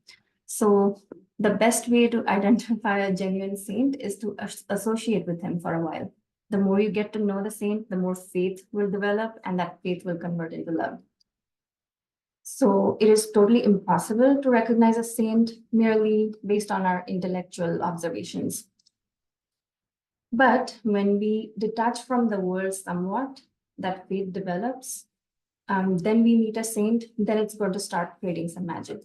So the best way to identify a genuine saint is to associate with him for a while. The more you get to know the saint, the more faith will develop, and that faith will convert into love. So it is totally impossible to recognize a saint merely based on our intellectual observations. But when we detach from the world somewhat, that faith develops, then we meet a saint, then it's going to start creating some magic.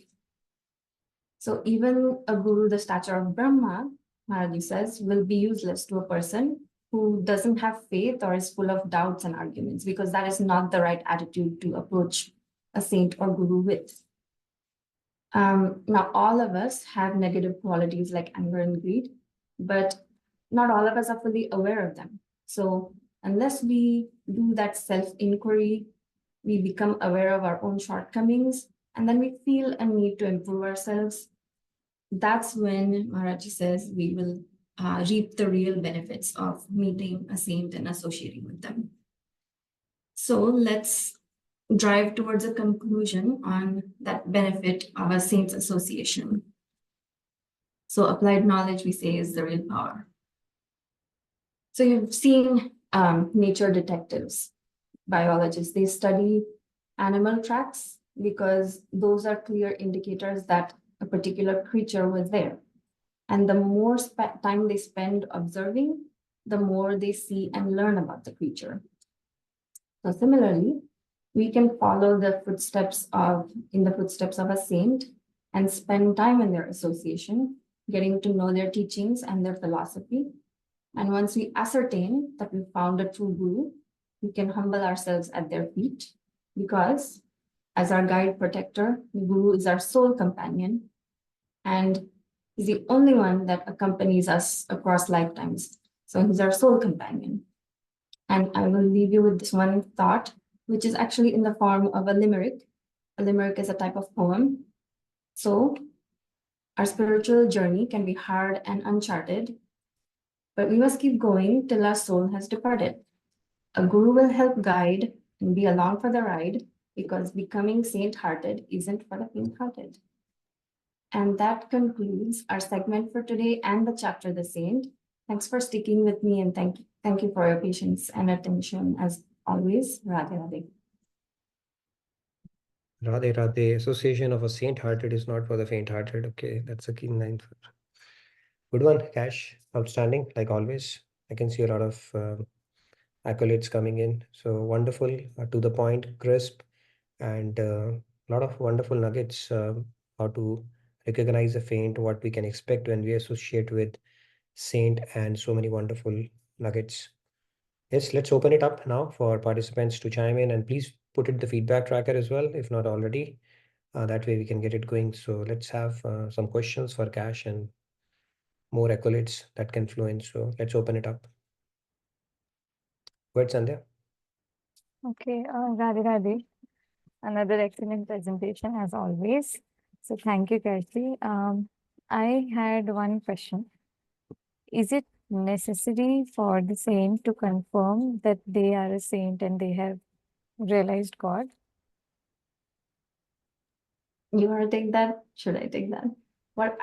So even a guru the stature of Brahma, Maharaji says, will be useless to a person who doesn't have faith or is full of doubts and arguments, because that is not the right attitude to approach a saint or guru with. Now, all of us have negative qualities like anger and greed, but not all of us are fully aware of them. So unless we do that self-inquiry, we become aware of our own shortcomings, and then we feel a need to improve ourselves. That's when Maharaji says we will reap the real benefits of meeting a saint and associating with them. So let's drive towards a conclusion on that benefit of a saint's association. So applied knowledge, we say, is the real power. So you've seen nature detectives, biologists. They study animal tracks because those are clear indicators that a particular creature was there. And the more time they spend observing, the more they see and learn about the creature. So similarly, we can follow the footsteps of a saint and spend time in their association, getting to know their teachings and their philosophy. And once we ascertain that we found a true guru, we can humble ourselves at their feet, because as our guide protector, the guru is our soul companion, and he's the only one that accompanies us across lifetimes. So he's our soul companion. And I will leave you with this one thought, which is actually in the form of a limerick. A limerick is a type of poem. So our spiritual journey can be hard and uncharted, but we must keep going till our soul has departed. A guru will help guide and be along for the ride, because becoming saint-hearted isn't for the faint-hearted. And that concludes our segment for today and the chapter The Saint. Thanks for sticking with me, and thank you for your patience and attention as always. Radhe Radhe. Radhe Radhe. Association of a saint-hearted is not for the faint-hearted. Okay, that's a keen line. Good one, Cash. Outstanding, like always. I can see a lot of accolades coming in. So wonderful, to the point, crisp, and a lot of wonderful nuggets. How to recognize the faint, what we can expect when we associate with saint and so many wonderful nuggets. Yes, let's open it up now for participants to chime in, and please put it the feedback tracker as well, if not already. That way we can get it going. So let's have some questions for Cash and more accolades that can flow in. So let's open it up. Go ahead, Sandhya. Okay, Radhe Radhe. Another excellent presentation as always. So thank you, Kashli. I had one question. Is it necessary for the saint to confirm that they are a saint and they have realized God? You want to take that? Should I take that?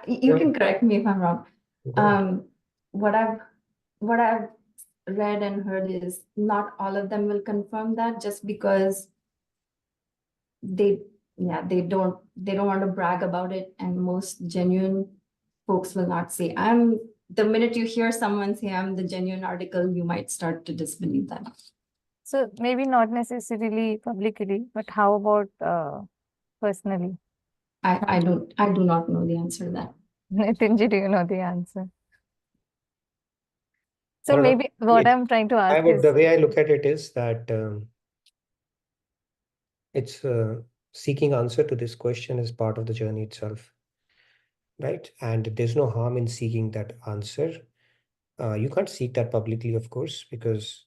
You can correct me if I'm wrong. Go ahead. What I've read and heard is not all of them will confirm that, just because they don't want to brag about it, and most genuine folks will not say, the minute you hear someone say I'm the genuine article, you might start to disbelieve that. So maybe not necessarily publicly, but how about personally? I do not know the answer to that. Nitinji, do you know the answer? I So don't know. maybe what I'm trying to ask is, The way I look at it is that it's seeking answer to this question is part of the journey itself, right? And there's no harm in seeking that answer. You can't seek that publicly, of course, because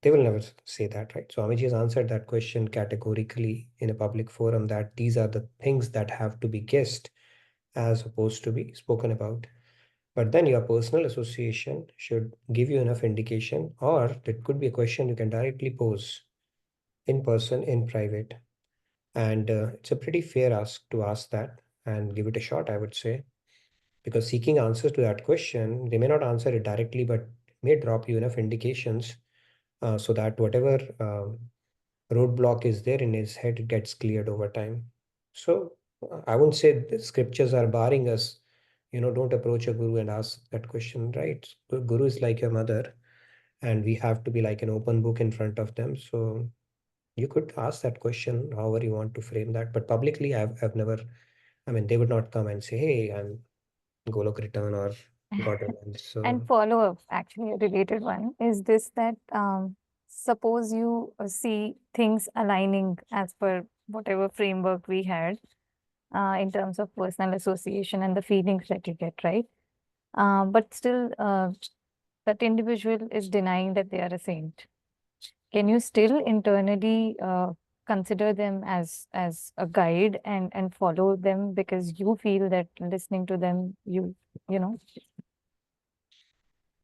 they will never say that, right? So Amiji has answered that question categorically in a public forum, that these are the things that have to be guessed as opposed to be spoken about. But then your personal association should give you enough indication, or it could be a question you can directly pose in person, in private. And it's a pretty fair ask to ask that and give it a shot, I would say, because seeking answers to that question, they may not answer it directly, but may drop you enough indications so that whatever roadblock is there in his head, it gets cleared over time. So I wouldn't say the scriptures are barring us, don't approach a guru and ask that question, right? Guru is like your mother, and we have to be like an open book in front of them. So you could ask that question however you want to frame that, but publicly I've never, I mean, they would not come and say, hey, I'm Golok Return or God Remains. So and follow up, actually, a related one is this, that suppose you see things aligning as per whatever framework we had in terms of personal association and the feelings that you get, right? But still, that individual is denying that they are a saint. Can you still internally consider them as a guide and follow them because you feel that listening to them, you know?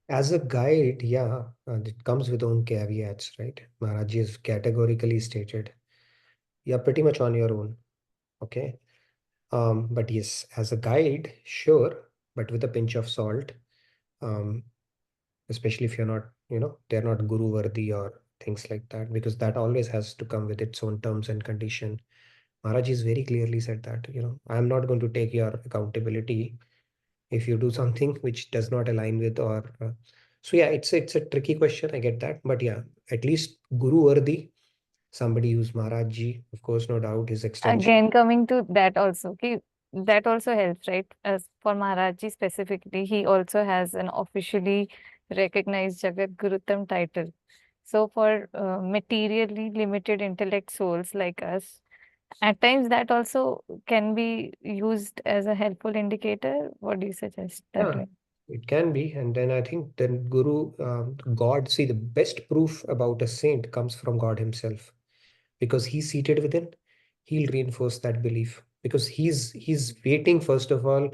as a guide, yeah, it comes with own caveats, right? Maharaj is categorically stated, you're pretty much on your own. Okay. But yes, as a guide, sure, but with a pinch of salt, um, especially if you're not, they're not guru worthy or things like that, because that always has to come with its own terms and condition. Maharaj has very clearly said that, I'm not going to take your accountability if you do something which does not align with, or so yeah, it's a tricky question. I get that, but yeah, at least guru worthy, somebody who's Maharaj ji, of course, no doubt, his extension. Again, coming to that also, okay, that also helps, right? As for Maharaji specifically, he also has an officially recognized Jagat Gurutam title. So for materially limited intellect souls like us, at times that also can be used as a helpful indicator. What do you suggest that Yeah, way? it can be. And then I think then Guru, God, see, the best proof about a saint comes from God himself, because he's seated within, he'll reinforce that belief, because he's waiting, first of all,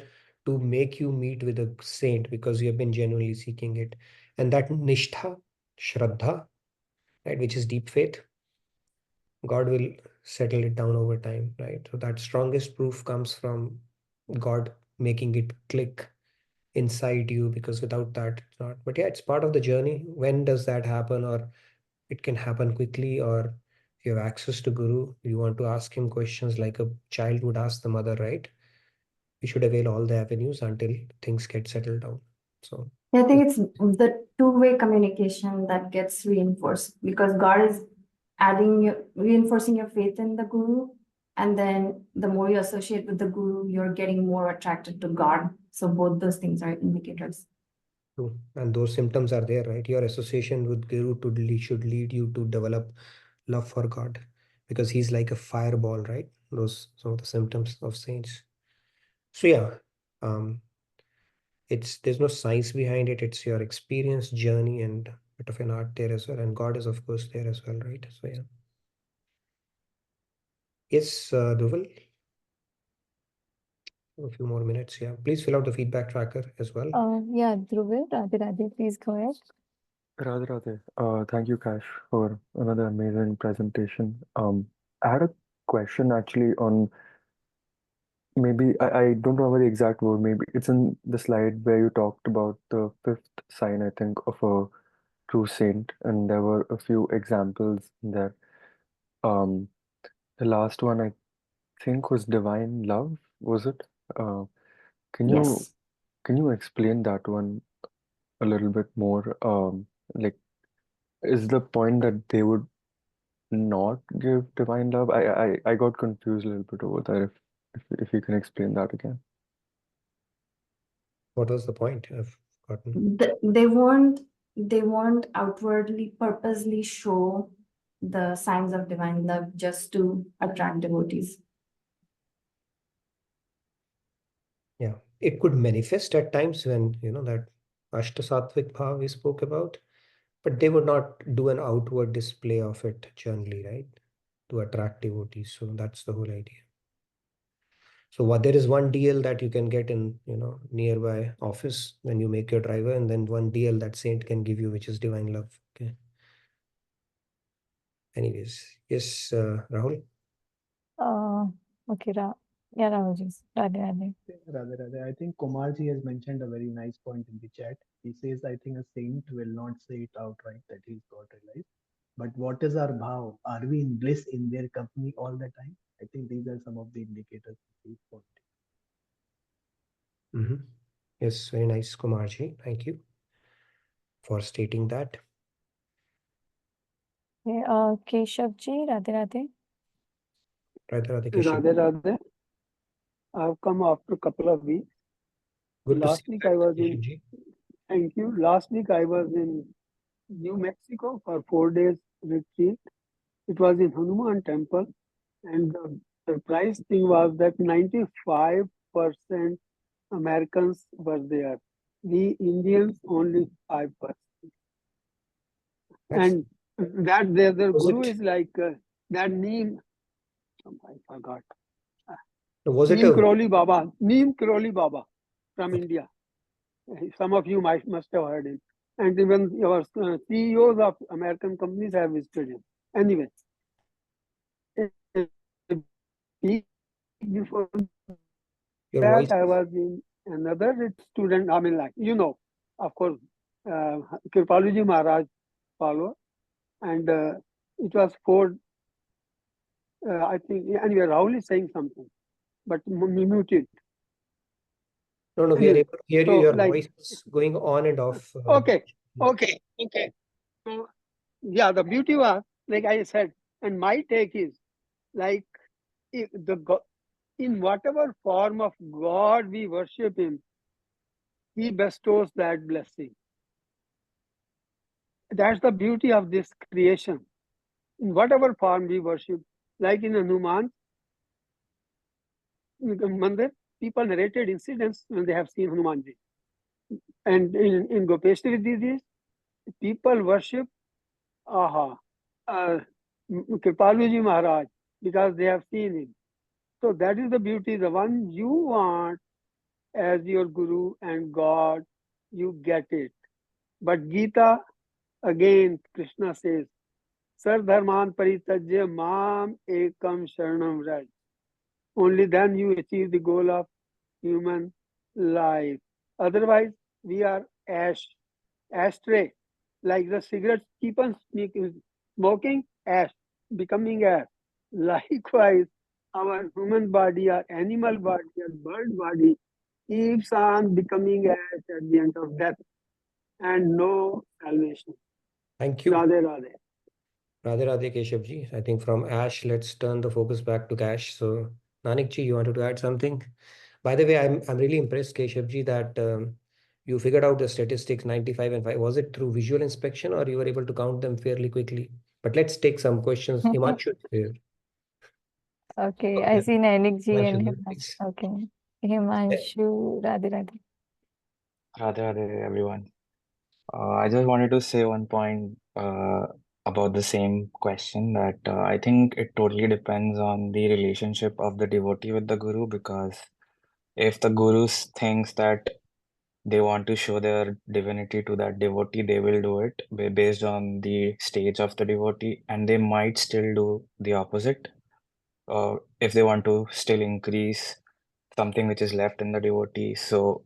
to make you meet with a saint because you have been genuinely seeking it. And that nishtha, shraddha, right, which is deep faith, God will settle it down over time, right? So that strongest proof comes from God making it click inside you, because without that, it's not. But yeah, it's part of the journey. When does that happen? Or it can happen quickly, or if you have access to Guru, you want to ask him questions like a child would ask the mother, right? We should avail all the avenues until things get settled down. So I think it's the two-way communication that gets reinforced, because God is reinforcing your faith in the guru, And then the more you associate with the guru, you're getting more attracted to God. So both those things are indicators. True. And those symptoms are there, right? Your association with Guru should lead you to develop love for God, because he's like a fireball, right? Those some of the symptoms of saints. So yeah, there's no science behind it. It's your experience, journey, and bit of an art there as well. And God is of course there as well, right? So yeah. Yes, Dhuval, a few more minutes. Yeah, please fill out the feedback tracker as well. Yeah, Dhruvil, Radhe Radhe, please go ahead. Radhe Radhe. Thank you, Kash, for another amazing presentation. I had a question actually on maybe I don't remember the exact word. Maybe it's in the slide where you talked about the fifth sign, I think, of a true saint, and there were a few examples there. Um, the last one I think was divine love, was it? Uh, can you Yes. can you explain that one a little bit more? Like, is the point that they would not give divine love? I got confused a little bit over there. If you can explain that again. What was the point? I've forgotten. They won't outwardly purposely show the signs of divine love just to attract devotees. Yeah, it could manifest at times when, that Ashtasattvic bhav we spoke about, but they would not do an outward display of it generally, right? To attract devotees. So that's the whole idea. So there is one deal that you can get in, nearby office when you make your driver, and then one deal that saint can give you, which is divine love. Okay. Anyways, yes, Rahul. Okay, yeah, Rahulji, Radhe Radhe. Rather, I think Kumarji has mentioned a very nice point in the chat. He says, I think a saint will not say it outright that he's got realized. But what is our bhav? Are we in bliss in their company all the time? I think these are some of the indicators he's pointing. Yes, very nice, Kumarji. Thank you for stating that. Okay, Keshavji, Radhe Radhe. Radhe Radhe, Keshav. Radhe Radhe. I've come after a couple of weeks. Good to see Last you week back, I was in, Keshavji. thank you. Last week I was in New Mexico for 4 days retreat. It was in Hanuman temple, and the surprise thing was that 95% Americans were there. We Indians only 5%. And that their Was guru it- is like that Neem. I forgot. Was it Neem a Karoli Baba from India. Some of you must have heard him. And even your CEOs of American companies have visited him. Anyway, before your that, voice? I was in another student, I mean, of course, Kripaluji Maharaj follower. And it was for, I think, anyway, Rahul is saying something, but muted. No, we are Anyway, able to hear you. so, Your like- voice is going on and off. Okay. So, yeah, the beauty was, like I said, and my take is, like, if in whatever form of God we worship him, he bestows that blessing. That's the beauty of this creation. In whatever form we worship, like in Hanuman Mandir, people narrated incidents when they have seen Hanumanji. And in Gopeshwari Didi, people worship Kripaluji Maharaj because they have seen him. So that is the beauty. The one you want as your guru and God, you get it. But Gita, again, Krishna says, Sardharman Paritajya Mam Ekam Sharanam Raj. Only then you achieve the goal of human life. Otherwise, we are ashtray. Like the cigarettes keep on smoking, ash, becoming ash. Likewise, our human body, our animal body, our bird body keeps on becoming ash at the end of death, and no salvation. Thank you. Radhe Radhe. Radhe Radhe Keshavji. I think from Ash, let's turn the focus back to Cash. So, Nanikji, you wanted to add something? By the way, I'm really impressed, Keshavji, that you figured out the statistics 95 and 5. Was it through visual inspection or you were able to count them fairly quickly? But let's take some questions. Himanshu is here. Okay, Okay, I see Nainik ji Himanshu, and go, Himanshu. please. Okay, Yeah. Himanshu, Radhe Radhe. Radhe Radhe, everyone. I just wanted to say one point about the same question that I think it totally depends on the relationship of the devotee with the guru, because if the guru thinks that they want to show their divinity to that devotee, they will do it based on the stage of the devotee, and they might still do the opposite if they want to still increase something which is left in the devotee. So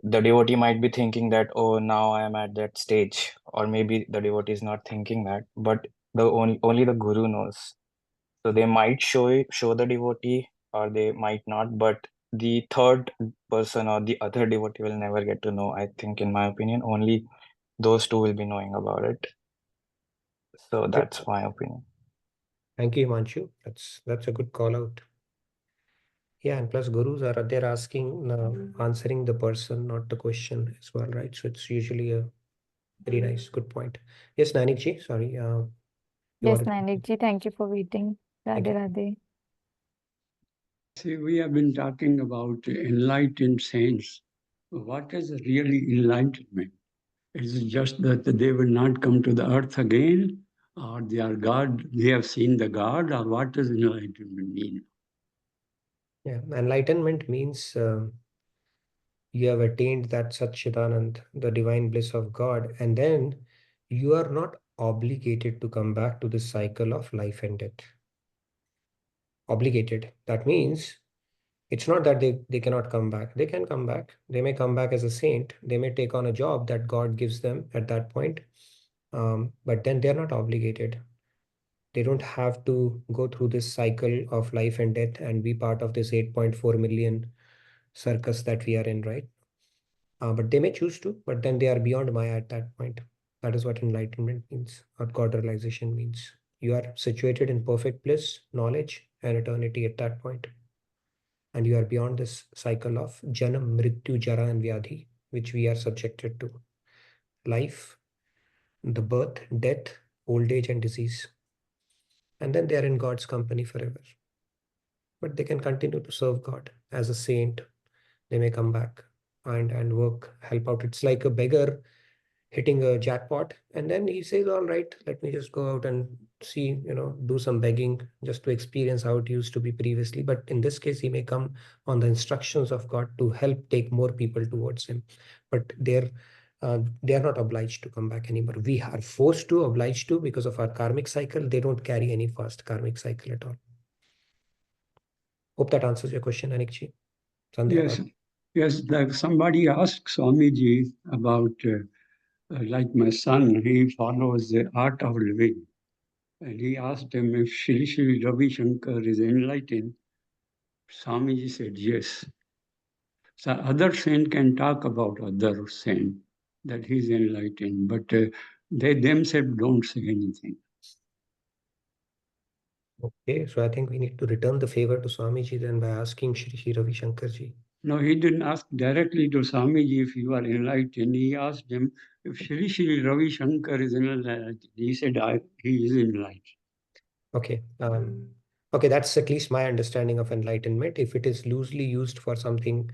the devotee might be thinking that, oh, now I am at that stage, or maybe the devotee is not thinking that, but only the guru knows. So they might show the devotee, or they might not, but the third person or the other devotee will never get to know. I think, in my opinion, only those two will be knowing about it. So Okay. that's my opinion. Thank you, Himanshu. That's a good call out. Yeah, and plus gurus are there asking, answering the person, not the question as well, right? So it's usually a very nice, good point. Yes, Nanikji, sorry, you Yes, wanted to. Nainik ji, thank you for waiting. Thank Radhe you. Radhe. See, we have been talking about enlightened saints. What is really enlightenment? Is it just that they will not come to the earth again, or they are God, they have seen the God, or what does enlightenment mean? Yeah, enlightenment means you have attained that Satchidanand, the divine bliss of God, and then you are not obligated to come back to the cycle of life and death. Obligated. That means it's not that they cannot come back. They can come back. They may come back as a saint. They may take on a job that God gives them at that point. But then they're not obligated. They don't have to go through this cycle of life and death and be part of this 8.4 million circus that we are in, right? But they may choose to, but then they are beyond Maya at that point. That is what enlightenment means, or God realization means. You are situated in perfect bliss, knowledge, and eternity at that point. And you are beyond this cycle of Janam, Mrityu, Jara, and Vyadhi, which we are subjected to. Life, the birth, death, old age, and disease. And then they are in God's company forever. But they can continue to serve God as a saint. They may come back and work, help out. It's like a beggar hitting a jackpot, and then he says, all right, let me just go out and see, do some begging just to experience how it used to be previously. But in this case, he may come on the instructions of God to help take more people towards him. But they are not obliged to come back anymore. We are forced to, obliged to, because of our karmic cycle. They don't carry any fast karmic cycle at all. Hope that answers your question, Anikji. Sandhya? Yes, like somebody asked Swamiji about, like my son, he follows the art of living. And he asked him if Shri Ravi Shankar is enlightened. Swamiji said yes. So other saint can talk about other saint that he's enlightened, but they themselves don't say anything. Okay, so I think we need to return the favor to Swamiji then by asking Shri Ravi Shankar ji. No, he didn't ask directly to Swamiji if you are enlightened. He asked him if Shri Ravi Shankar is enlightened. He said he is enlightened. Okay. Okay, that's at least my understanding of enlightenment. If it is loosely used for something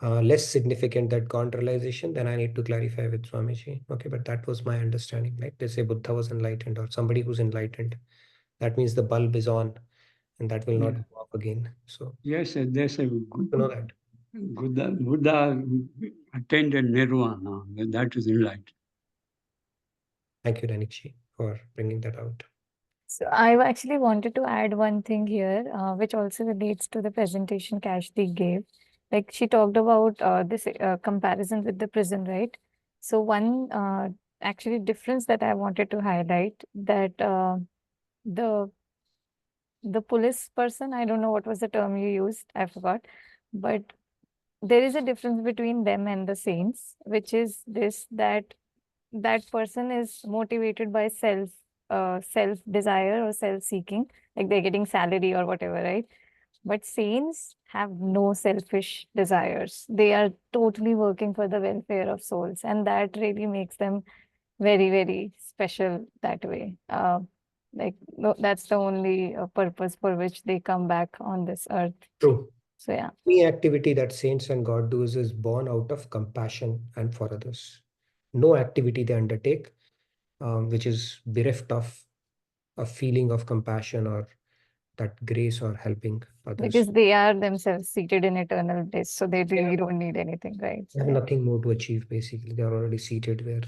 less significant than God realization, then I need to clarify with Swamiji. Okay, but that was my understanding. Like they say Buddha was enlightened or somebody who's enlightened. That means the bulb is on and that will not go off again. So yes, there's a good to know that. Buddha attended nirvana. That is enlightened. Thank you, Ranikshi, for bringing that out. So I actually wanted to add one thing here, which also relates to the presentation Kashdi gave. Like she talked about this comparison with the prison, right? So one actually difference that I wanted to highlight, that the police person, I don't know what was the term you used, I forgot, but there is a difference between them and the saints, which is this, that person is motivated by self self-desire or self-seeking, like they're getting salary or whatever, right? But saints have no selfish desires. They are totally working for the welfare of souls, and that really makes them very, very special that way. Like no, that's the only purpose for which they come back on this earth. True. So yeah, Any activity that saints and God does is born out of compassion and for others. No activity they undertake, which is bereft of a feeling of compassion or that grace or helping others. because they are themselves seated in eternal bliss, so they really don't need anything, right? They So, have yeah. nothing more to achieve, basically. They are already seated where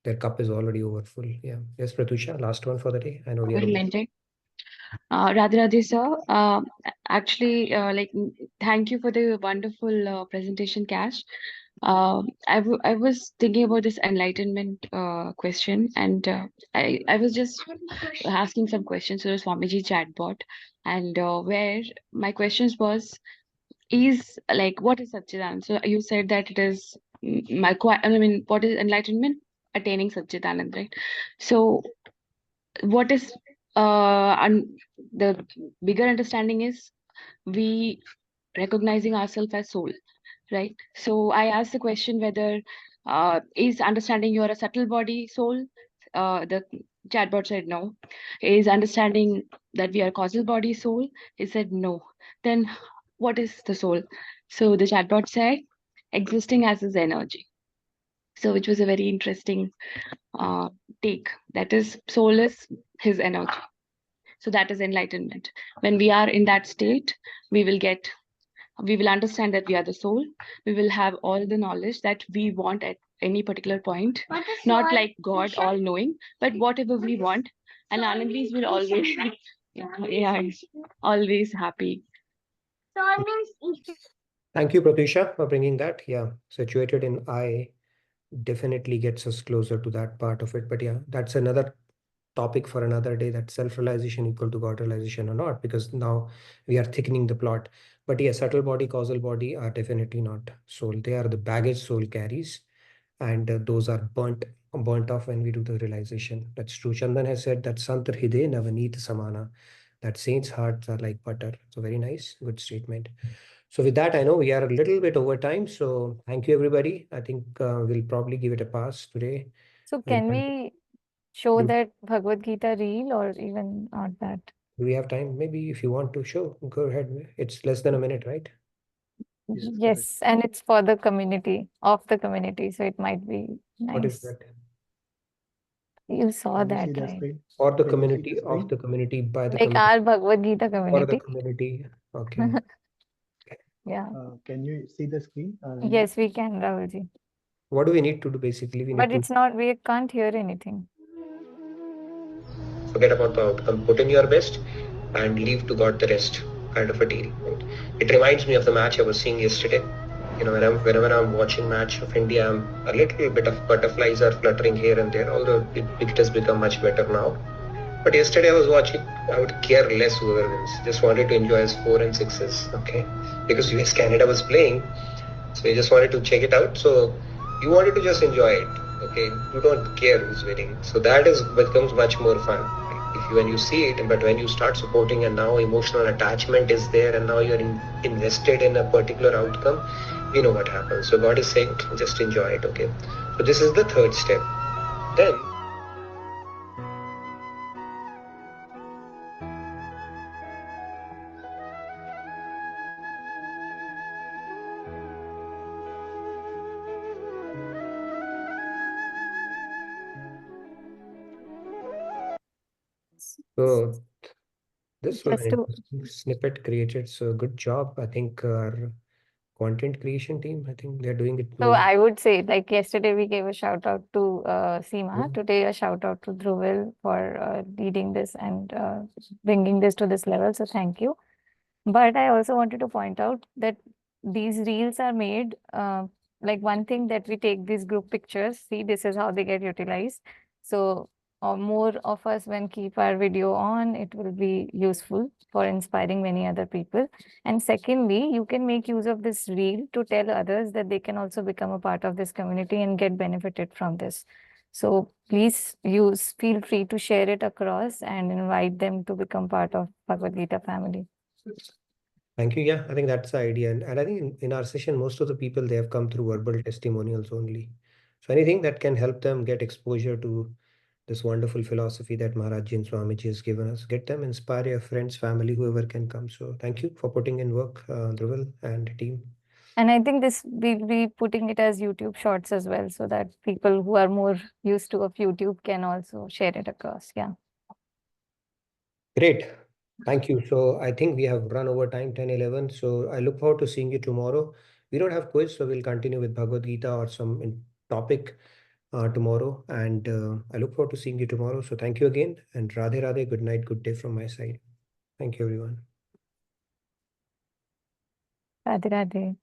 their cup is already over full. Yeah. Yes, Pratusha, last one for the day. I know we are over. Mentor. Radhe Radhe sir. Actually, thank you for the wonderful presentation, Cash. I was thinking about this enlightenment question, and I was just asking some questions to the Swamiji chatbot, and where my questions was is like, what is Satchidanand? So you said that it is I mean, what is enlightenment? Attaining Satchidanand, right? So what is the bigger understanding is we recognizing ourselves as soul, right? So I asked the question whether is understanding you're a subtle body soul. The chatbot said no. Is understanding that we are causal body soul? He said no. Then what is the soul? So the chatbot said existing as his energy. So which was a very interesting take. That is soul is his energy. So that is enlightenment. When we are in that state, we will understand that we are the soul. We will have all the knowledge that we want at any particular point. Not like God all knowing, but whatever we want. And Anandis will always, yeah, always happy. Thank you, Pratusha, for bringing that. Yeah, situated in I definitely gets us closer to that part of it. But yeah, that's another topic for another day, that self-realization equal to God realization or not, because now we are thickening the plot. But yeah, subtle body, causal body are definitely not soul. They are the baggage soul carries, and those are burnt off when we do the realization. That's true. Chandan has said that Santar Hide Navaneet Samana, that saints' hearts are like butter. So very nice, good statement. So with that, I know we are a little bit over time. So thank you, everybody. I think we'll probably give it a pass today. So We'll can continue. we show Do that Bhagavad Gita reel or even not that? do we have time? Maybe if you want to show, go ahead. It's less than a minute, right? Yes, correct. Yes, and it's for the community, of the community, so it might be What is nice. that? You saw Can you that, see the right? screen? For the Can you see community, the of screen? the community, by the Like community, our Bhagavad Gita for the community. community. Okay. Yeah. Can you see the screen? Yes, we can, Rahulji. What do we need to do basically? We need But to it's not, we can't hear anything. forget about the outcome, put in your best and leave to God the rest, kind of a deal. Right? It reminds me of the match I was seeing yesterday. You know, whenever I'm watching match of India, I'm a little bit of butterflies are fluttering here and there, although it has become much better now. But yesterday I was watching, I would care less whoever wins. Just wanted to enjoy his 4 and 6s, okay? Because US Canada was playing, so you just wanted to check it out. So you wanted to just enjoy it, okay? You don't care who's winning. So that is becomes much more fun. Right? If you, when you see it, but when you start supporting and now emotional attachment is there and now you're invested in a particular outcome, we know what happens. So God is saying, just enjoy it, okay? So this is the third step. Then so this was Just an to, interesting snippet created. So good job. I think our content creation team, I think they're doing it. so I would say, like yesterday we gave a shout out to Seema. Mhm. Today a shout out to Dhruvil for leading this and bringing this to this level. So thank you. But I also wanted to point out that these reels are made, like one thing that we take these group pictures, see, this is how they get utilized. So more of us, when keep our video on, it will be useful for inspiring many other people. And secondly, you can make use of this reel to tell others that they can also become a part of this community and get benefited from this. So please feel free to share it across and invite them to become part of Bhagavad Gita family. Thank you. Yeah, I think that's the idea. And I think in our session, most of the people, they have come through verbal testimonials only. So anything that can help them get exposure to this wonderful philosophy that Maharaj and Swamiji has given us, get them, inspire your friends, family, whoever can come. So thank you for putting in work, Dhruval and team. And I think this we'll be putting it as YouTube shorts as well, so that people who are more used to of YouTube can also share it across. Yeah. Great. Thank you. So I think we have run over time, 10, 11. So I look forward to seeing you tomorrow. We don't have quiz, so we'll continue with Bhagavad Gita or some topic tomorrow. And I look forward to seeing you tomorrow. So thank you again. And Radhe Radhe, good night, good day from my side. Thank you, everyone. Radhe Radhe.